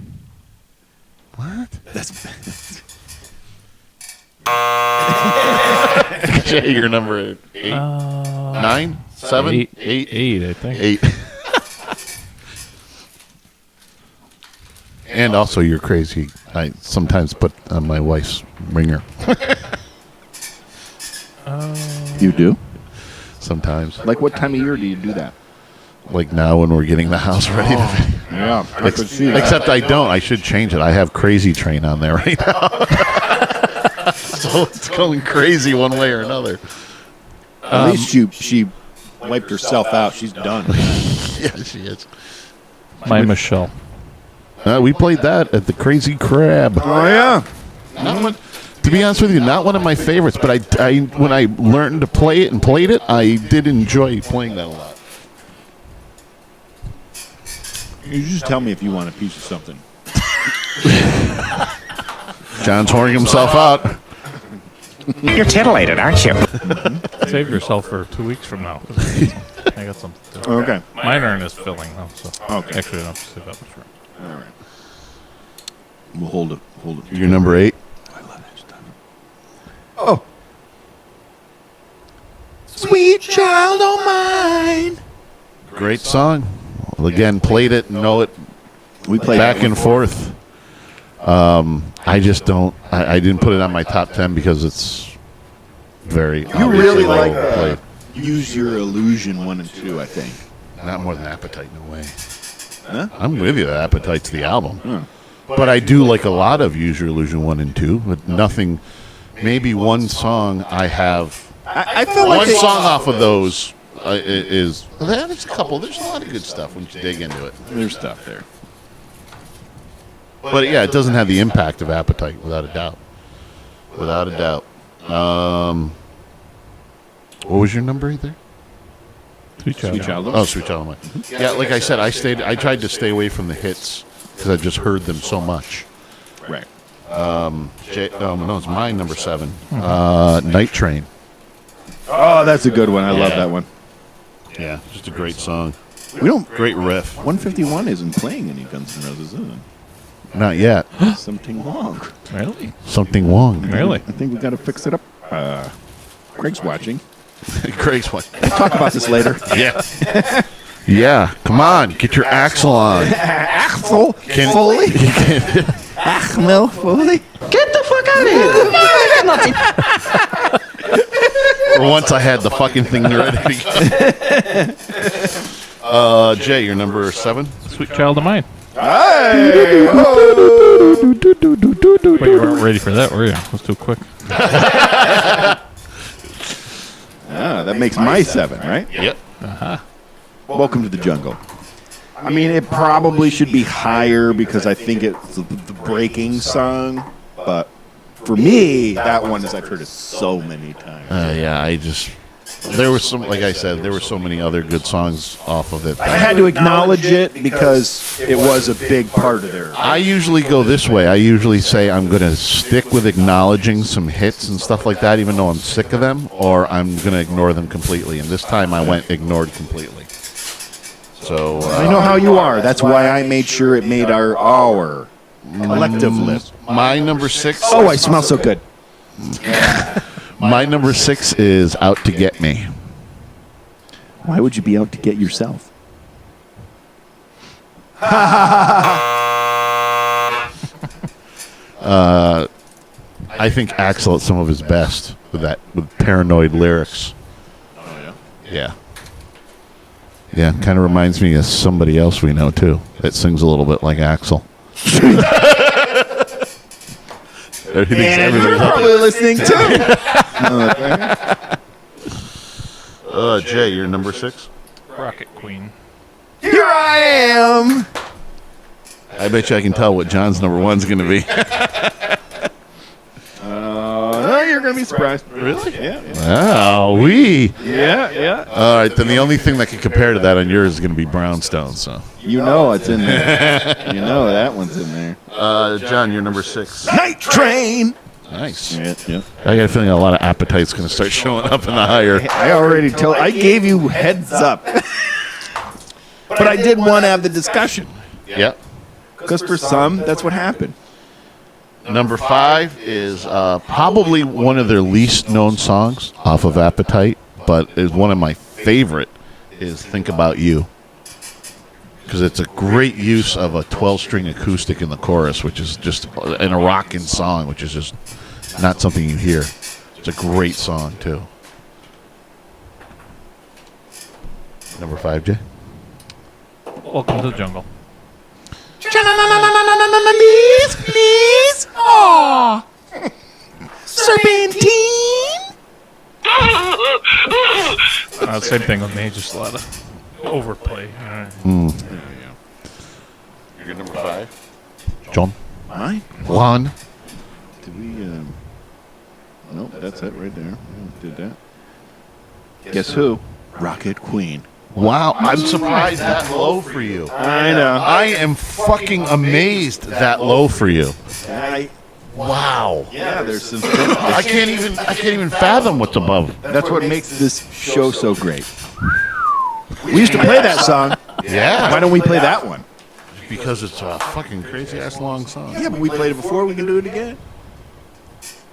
What? That's Jay, your number 8, 9, 7, 8, I think. 8. And also, You're Crazy. I sometimes put on my wife's ringer. You do? Sometimes. Like what time of year do you do that? Like now when we're getting the house ready. Yeah, I could see that. Except I don't. I should change it. I have Crazy Train on there right now. So it's going crazy one way or another. At least she wiped herself out. She's done. Yeah, she is. My Michelle. We played that at the Crazy Crab. Oh, yeah. To be honest with you, not one of my favorites, but I when I learned to play it and played it, I did enjoy playing that a lot. You just tell me if you want a piece of something. John's whoring himself out. You're titillated, aren't you? Save yourself for 2 weeks from now. I got something too. Okay. Mine aren't as filling though, so Okay. actually I don't have to say that much for it. All right. We'll hold it. Hold it. Your number 8. I love that stuff. Oh. Sweet child o' mine. Great song. Well, again, played it, know it. We played back and forth. I just don't. I didn't put it on my top 10 because it's very. You really like played. Use Your Illusion 1 and 2, I think. Not more than Appetite, no way. Huh? I'm with you. That Appetite's the album. But I do like a lot of Use Your Illusion 1 and 2, but nothing. Maybe one song I have. I feel one like song off of those is. There's a couple. There's a lot of good stuff when you dig into it. There's stuff there. But yeah, it doesn't have the impact of Appetite, without a doubt. Without a doubt. What was your number right there? Sweet Child. Oh, Sweet Child of Mine. Yeah, like I said, I tried to stay away from the hits because I just heard them so much. Right. No, it's mine, number 7. Night Train. Oh, that's a good one. I love that one. Yeah, just a great song. We don't. Great riff. 151 isn't playing any Guns N' Roses, is it? Not yet. Something wrong. Really? Something wrong. Really? I think we got to fix it up. Craig's watching. Craig's watching. We'll talk about this later. Yeah. Yeah. Come on, get your axle on. Axel Foley. Axel Foley. Get the fuck out of here! For once, I had the fucking thing ready to go. Jay, your number 7. Sweet Child of Mine. Hey! Wait, you weren't ready for that, were you? That was too quick. That makes my 7, right? Yep. Welcome to the Jungle. I mean, it probably should be higher because I think it's the breaking song, but for me, that one is I've heard it so many times. Yeah, there was some, like I said, there were so many other good songs off of it. I had to acknowledge it because it was a big part of their. I usually go this way. I usually say I'm going to stick with acknowledging some hits and stuff like that, even though I'm sick of them, or I'm going to ignore them completely. And this time I went ignored completely. So I know how you are. That's why I made sure it made our collective list. My number 6. Oh, I smell so good. My number 6 is Out to Get Me. Why would you be out to get yourself? I think Axl at some of his best with paranoid lyrics. Oh yeah. Yeah. Yeah, kind of reminds me of somebody else we know too that sings a little bit like Axl. And you're probably listening too. Jay, you're number 6? Rocket Queen. Here I am. I bet you I can tell what John's number 1's going to be. No, you're going to be surprised. Really? Yeah. Wow, Yeah. All right, then the only thing that can compare to that on yours is going to be Brownstone. So You know it's in there. You know that one's in there. John, you're number 6. Night Train. Nice. Yeah. I got a feeling a lot of Appetite's going to start showing up in the higher. I gave you heads up. But I did want to have the discussion. Yep. Because for some, that's what happened. Number 5 is probably one of their least known songs off of Appetite, but is one of my favorite is Think About You. Because it's a great use of a 12-string acoustic in the chorus, which is just in a rockin' song, which is just not something you hear. It's a great song, too. Number 5, Jay? Welcome to the Jungle. Please. Aww. Serpentine. Same thing with me, just a lot of overplay. You're number 5? John? Mine? Juan? Did we, nope, that's it right there. We did that. Guess who? Rocket Queen. Wow, I'm surprised that low for you. I know. I am fucking amazed that low for you. Wow. Yeah, there's some. I can't even fathom what's above. That's what makes this show so great. We used to play that song. Yeah. Why don't we play that one? Because it's a fucking crazy-ass long song. Yeah, but we played it before. We can do it again.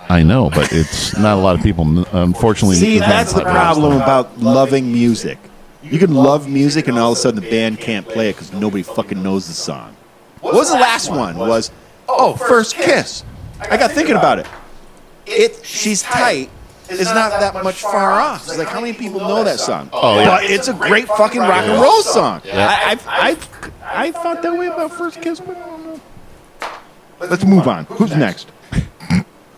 I know, but it's not a lot of people, unfortunately. See, that's the problem about loving music. You can love music, and all of a sudden the band can't play it because nobody fucking knows the song. What was the last one? Was, First Kiss. I got thinking about it. She's Tight is not that much far off. It's like, how many people know that song? Oh, yeah. But it's a great fucking rock and roll song. Yeah. I thought that way about First Kiss, but I don't know. Let's move on. Who's next?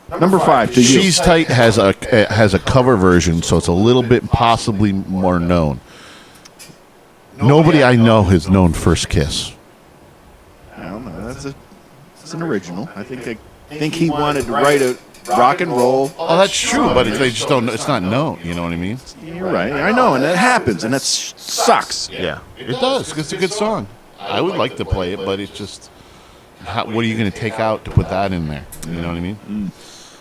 Number 5 to you. She's Tight has a cover version, so it's a little bit possibly more known. Nobody I know has known First Kiss. I don't know. That's an original. I think he wanted to write a rock and roll. Oh, that's true, but they just don't. It's not known. You know what I mean? You're right. I know, and that happens, and that sucks. Yeah, it does. It's a good song. I would like to play it, but it's just, what are you going to take out to put that in there? You know what I mean?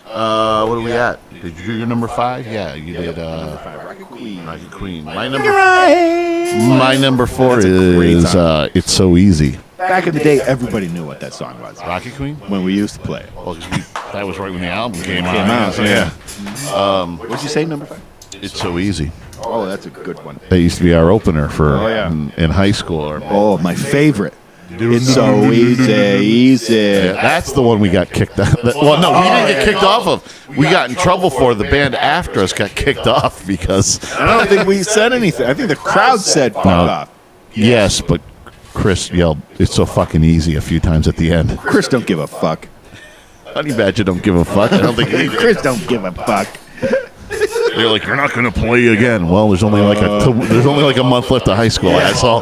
What are we at? Did you do your number 5? Yeah, you did. Rocket Queen. Rocket Queen. My number 4 is It's So Easy. Back in the day, everybody knew what that song was. Rocket Queen? When we used to play it. Well, that was right when the album came out. So yeah. What'd you say, number 5? It's So Easy. Oh, that's a good one. That used to be our opener for in high school. Oh, my favorite. It's so easy. Yeah, that's the one we got kicked out. Well, no, we didn't get kicked off of. We got in trouble for. The band after us got kicked off because I don't think we said anything. I think the crowd said fuck off. Yes, but Chris yelled, "It's so fucking easy" a few times at the end. Chris don't give a fuck. Honey Badger don't give a fuck. I don't think Chris don't give a fuck. They're like, "You're not going to play again." Well, there's only like a month left of high school, asshole.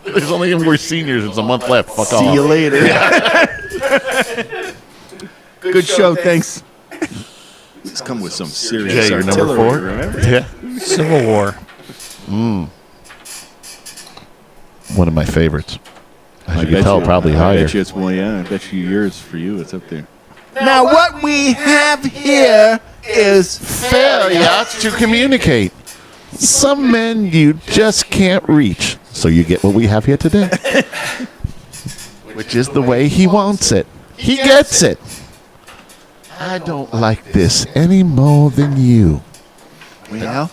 There's only we're seniors. It's a month left. Fuck off. See you later. Good show. Thanks. Let's come with some serious Jay, you're number 4. Remember? Yeah. Civil War. One of my favorites. As you bet can tell, probably higher. I bet you it's I bet you yours for you. It's up there. Now what we have here is failure to communicate. Some men you just can't reach. So you get what we have here today. Which is the way he wants it. He gets it. I don't like this any more than you. Well,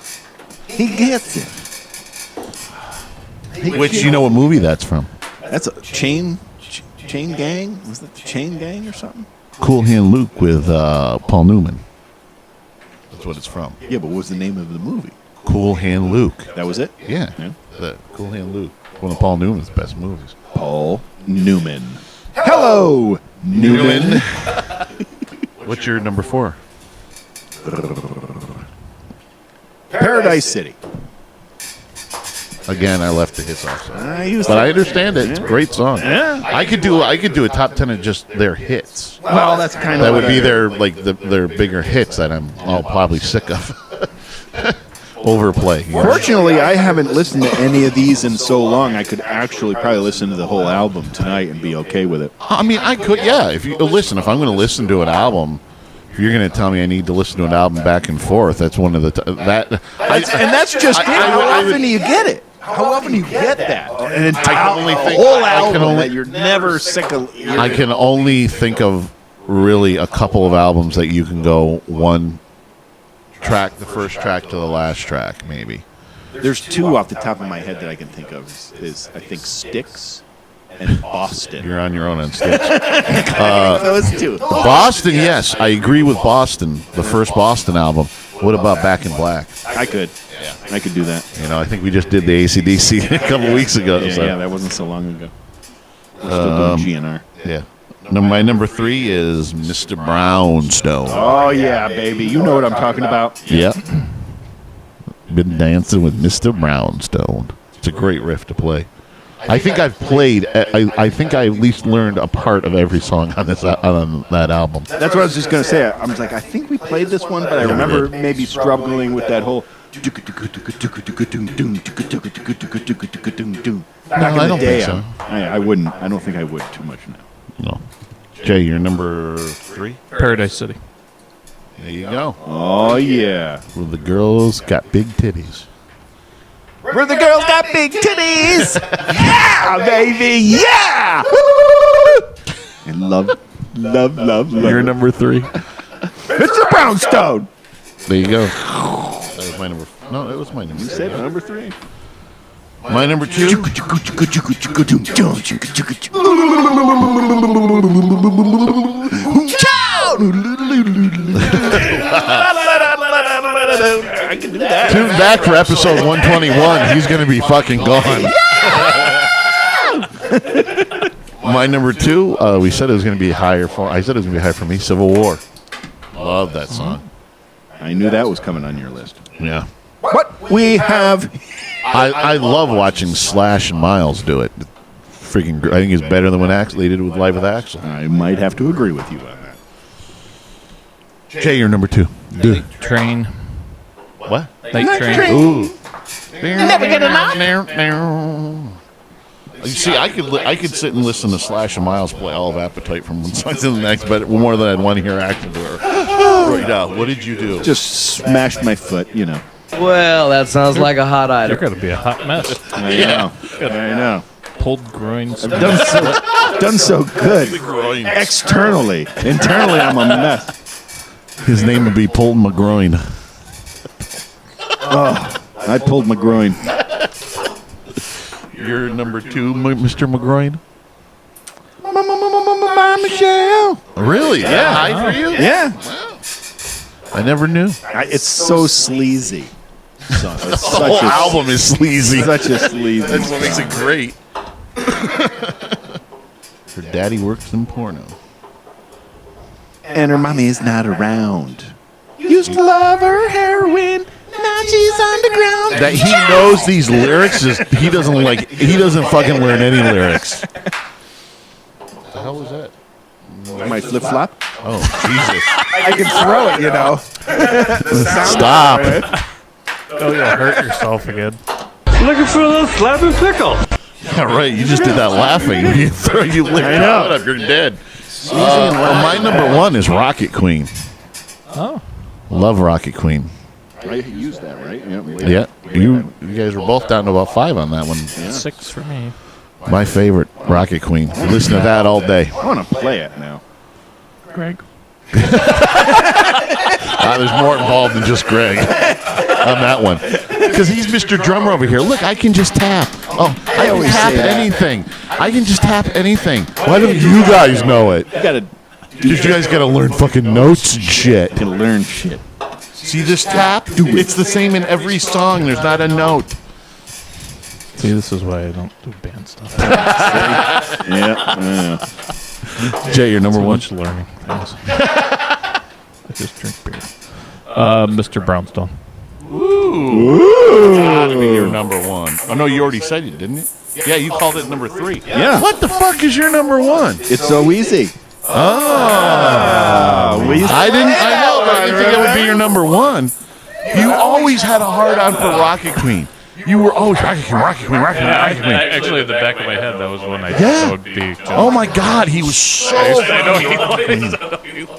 he gets it. Which, you know what movie that's from? That's a Chain Gang? Was that the Chain Gang or something? Cool Hand Luke with Paul Newman. That's what it's from. Yeah, but what was the name of the movie? Cool Hand Luke. That was it? Yeah. The Cool Hand Luke. One of Paul Newman's best movies. Paul Newman. Hello, Newman. What's your number 4? Paradise City. Again, I left the hits off. But I understand it. It's a great song. Yeah. I could do a top 10 of just their hits. Well, that's kind of that would be their bigger hits that I'll probably sick of. Overplay. Fortunately, I haven't listened to any of these in so long. I could actually probably listen to the whole album tonight and be okay with it. I mean, I could. Yeah. If I'm going to listen to an album. If you're going to tell me I need to listen to an album back and forth, that's one of the that's just it. How often do you get it? How often do you get that? An entire whole album that you're never sick of. I can only think of really a couple of albums that you can go one track, the first track to the last track, maybe. There's 2 off the top of my head that I can think of. Is I think Styx and Boston. You're on your own on Styx. Those 2. Boston, yes, I agree with Boston. The first Boston album. What about Back in Black? I could do that. You know, I think we just did the AC/DC a couple weeks ago. Yeah, that wasn't so long ago. We're still doing GNR. Yeah. My number 3 is Mr. Brownstone. Oh yeah, baby, you know what I'm talking about. Yep. Been dancing with Mr. Brownstone. It's a great riff to play. I think I've played. I think I at least learned a part of every song on that album. That's what I was just gonna say. I was like, I think we played this one, but I remember maybe struggling with that whole. Back in the day, so. I wouldn't. I don't think I would too much now. No. Jay, you're number 3? Paradise City. There you go. Oh yeah. Well, the girls got big titties. Where the girls got big titties. Yeah, baby. Yeah. And love. You're number 3. Mr. Brownstone. There you go. That was my number. No, that was my number. You said number 3. My number 2. I can do that. Tune back for episode 121. He's going to be fucking gone. My number 2. We said it was going to be higher for. I said it was going to be higher for me. Civil War. Love that song. I knew that was coming on your list. Yeah. What we have. I love watching Slash and Miles do it. Freaking, I think it's better than when Axl did it with Live with Axl. I might have to agree with you on that. Jay, you're number 2. Night Train. What? Night Train. Ooh. Never get enough. You see, I could sit and listen to Slash and Miles play All of Appetite from one song to the next, but more than I'd want to hear Axl do it. Right now, what did you do? Just smashed my foot, you know. Well, that sounds like a hot item. You're going to be a hot mess. I know. Pulled groins. I've done so good externally. Internally, I'm a mess. His name would be Pulled McGroin. Oh, I pulled my groin. You're number 2, Mr. McGroin? Michelle. Really? Yeah. High for you? Yeah. Wow. I never knew. It's so sleazy. It's The whole album is sleazy. Such a sleazy. That's what makes it great. Her daddy works in porno. And her mommy is not around. Used to love her heroin. Now she's underground. That he knows these lyrics he doesn't fucking learn any lyrics. What the hell was that? My flip flop. Oh, Jesus. I can throw it, you know. Stop. Oh, you'll hurt yourself again. Looking for a little slab and pickle. Yeah, right. You just did that laughing. You licked I know. it up. You're dead. My number 1 is Rocket Queen. Oh. Love Rocket Queen. I used that, right? Yeah. You guys were both down to about 5 on that one. 6 for me. My favorite, Rocket Queen. Listen to that all day. I want to play it now. Greg. There's more involved than just Greg on that one. Because he's Mr. Drummer over here. Look, I can just tap. Oh, I can tap anything. I can just tap anything. Why don't you guys know it? You guys got to learn fucking notes and shit. You can learn shit. See this tap? It's the same in every song. There's not a note. See, this is why I don't do band stuff. Yeah. Jay, you're number 1. Much learning things. I just drink beer. Mr. Brownstone. Ooh. Gotta be your number 1. Oh, no, you already said it, didn't you? Yeah, you called it number 3. Yeah. What the fuck is your number 1? It's so easy. I know, but I didn't think it would be your number 1. You always had a hard on for Rocket Queen. You were always Rocket Queen. Actually, at the back of my head, that was when I thought would be. Oh my God, he was so.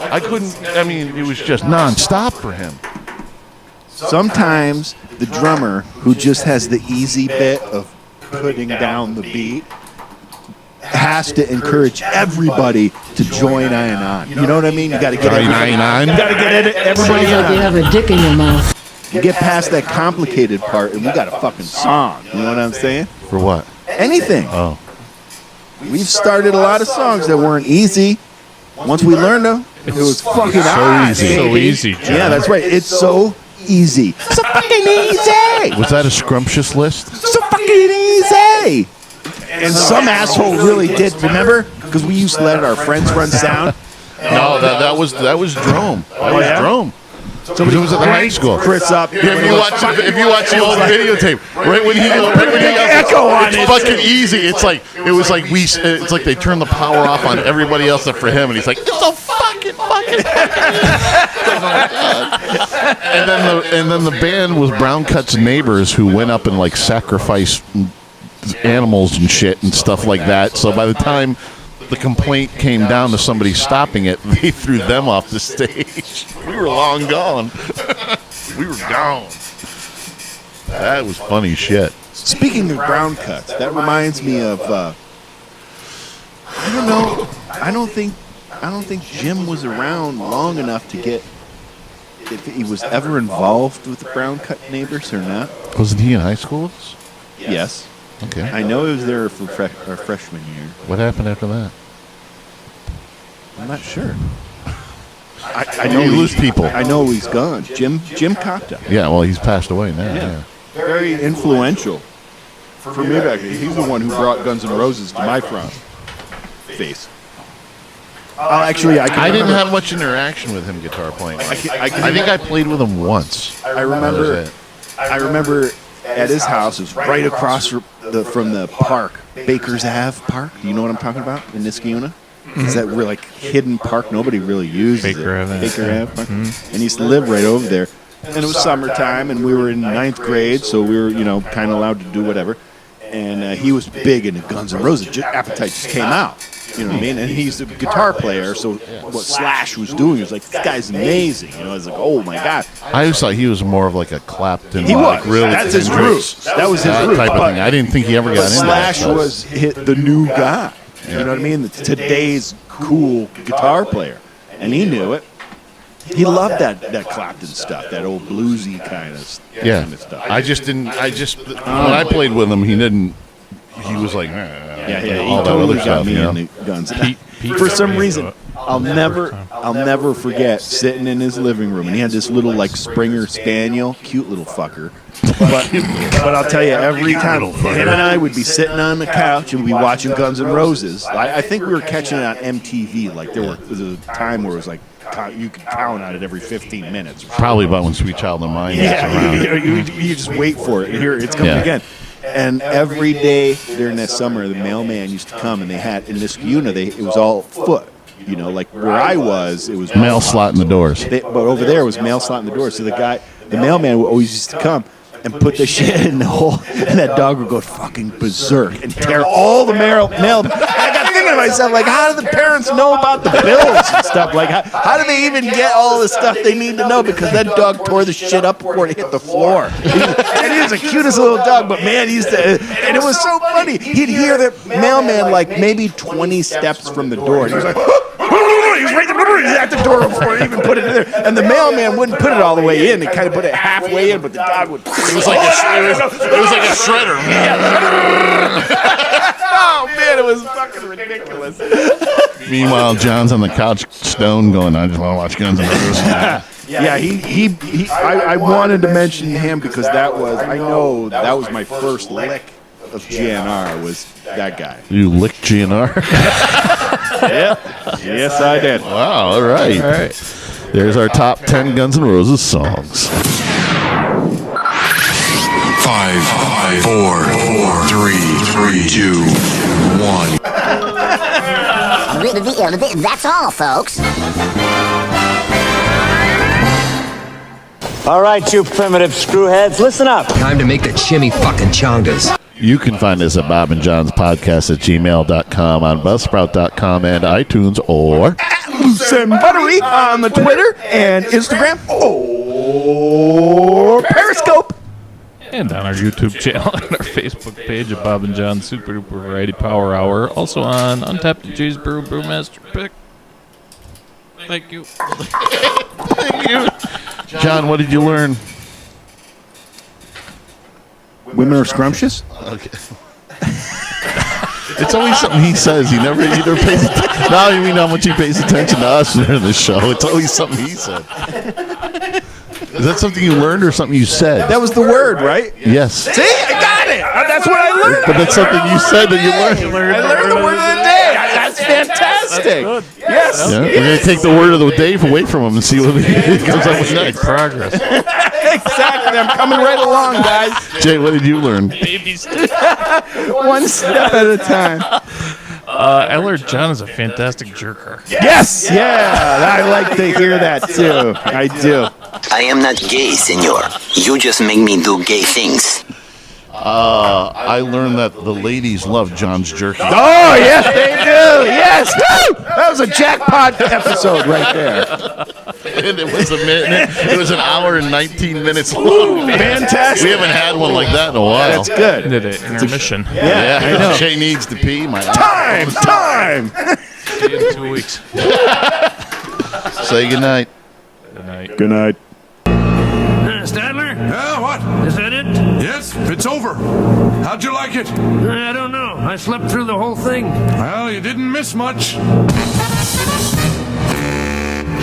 I couldn't. I mean, it was just nonstop for him. Sometimes the drummer who just has the easy bit of putting down the beat has to encourage everybody to join on. You know what I mean? You got to get everybody on. You got to get everybody on. You have a dick in your mouth. You get past that complicated part, and we got a fucking song. You know what I'm saying? For what? Anything. Oh. We've started a lot of songs that weren't easy. Once we learned them, it was fucking easy. So easy, John. Yeah, that's right. It's so easy. So fucking easy. Was that a scrumptious list? So fucking easy. And some asshole really did. Remember? Because we used to let our friends run sound. No, that was Drome. That was Drome. Somebody was at the high school. Chris up. Yeah, if you watch the old videotape, right when he echo on it's it. fucking easy. It's like it's like they turn the power off on everybody else except for him, and he's like, it's so fucking. And then the band was Brown Cut's neighbors who went up and like sacrificed animals and shit and stuff like that. So by the time the complaint came down to somebody stopping it, they threw them off the stage. We were long gone. We were gone. That was funny shit. Speaking of brown cuts, that reminds me of. I don't know. I don't think Jim was around long enough to get if he was ever involved with the brown cut neighbors or not. Wasn't he in high school with us? Yes. Okay. I know he was there for our freshman year. What happened after that? I'm not sure. I know you lose people. I know he's gone. Jim Cotta. Yeah, well, he's passed away now. Yeah. Very influential for me back then. He's the one who brought Guns N' Roses to my front face. Actually, I didn't have much interaction with him guitar playing. I think I played with him once. I remember at his house. It was right across from the park, Baker's Ave Park. Do you know what I'm talking about in Niskayuna? Is that really like hidden park? Nobody really uses Baker it. Ave. Baker Ave Park. And he used to live right over there. And it was summertime, and we were in 9th grade, so we were, kind of allowed to do whatever. And he was big into Guns N' Roses. Appetite just came out. You know what I mean? And he's a guitar player, so what Slash was doing, he was like, this guy's amazing. I was like, oh my God. I always thought he was more of like a Clapton. He was. Really That's his roots. That was his roots. Type of thing. I didn't think he ever got into that. Slash was the new guy. You know what I mean? Today's cool guitar player. And he knew it. He loved that Clapton stuff, that old bluesy kind of stuff. I just didn't. When I played with him, he didn't. He was like, he all that totally other got stuff. me You know? in the Guns. For some reason, I'll never forget sitting in his living room, and he had this little like Springer Spaniel, cute little fucker. But I'll tell you, every time him and I would be sitting on the couch and we'd be watching Guns N' Roses. I think we were catching it on MTV. Like there was a time where it was like you could count on it every 15 minutes. Probably about when Sweet Child of Mine was around. You just wait for it. Here it's coming again. And every day during that summer, the mailman used to come, and they had in Niskayuna, it was all foot. Like where I was, it was mail slot in the doors. But over there was mail slot in the doors. So the mailman always used to come and put the shit in the hole, and that dog would go fucking berserk and tear all the mail. I got thinking to myself, like, how do the parents know about the bills and stuff? Like, how do they even get all the stuff they need to know? Because that dog tore the shit up before it hit the floor. And he was the cutest little dog, but man, he used to, and it was so funny. He'd hear the mailman like maybe 20 steps from the door, and he was like, he was right at the door before he even put it in there. And the mailman wouldn't put it all the way in. He kind of put it halfway in, but the dog would. It was like a shredder. Oh man, it was fucking ridiculous. Meanwhile, John's on the couch, stone, going, "I just want to watch Guns N' Roses." I wanted to mention him because I know that was my first lick of GNR was that guy. You licked GNR? Yeah. Yes, I did. Wow, all right. There's our top 10 Guns N' Roses songs. 5, 4, 3, 2, 1. That's all, folks. All right, you primitive screwheads, listen up. Time to make the chimmy fucking chongas. You can find us at Bob and John's Podcast at gmail.com, on Buzzsprout.com, and iTunes, or Loose and Buttery on the Twitter and Instagram, or Periscope. And on our YouTube channel and our Facebook page at Bob and John's Super Duper Variety Power Hour. Also on Untapped Jay's Brew Brewmaster Pick. Thank you. Thank you. John, what did you learn? Women are scrumptious? Okay. It's always something he says. He never either pays attention. Now you mean how much he pays attention to us during the show. It's always something he said. Is that something you learned or something you said? That was the word, right? Yes. See, I got it. That's what I learned. But that's something you said that you learned. I learned the word of the day. That's fantastic. Yes. Yeah, we're going to take the word of the day away from him and see what he comes up with next. Progress. Exactly. I'm coming right along, guys. Jay, what did you learn? Babies. One step at a time. I learned John is a fantastic jerker. Yes. Yeah. I like to hear that, too. I do. I am not gay, senor. You just make me do gay things. I learned that the ladies love John's Jerky. Oh, yes, they do. Yes. Woo! That was a jackpot episode right there. And it was a minute. It was an hour and 19 minutes long. Fantastic. We haven't had one like that in a while. That's good. Did it intermission. Yeah, I know. Shay needs to pee. Time. See you in 2 weeks. Say goodnight. Good night. Good night. Stadler? Yeah, what? Is that it? Yes, it's over. How'd you like it? I don't know. I slept through the whole thing. Well, you didn't miss much.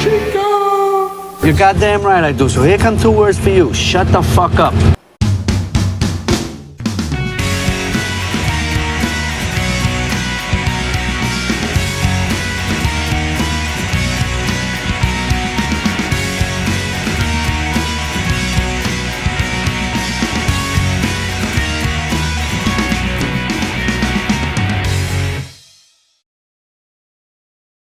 Chico! You're goddamn right I do. So here come 2 words for you. Shut the fuck up.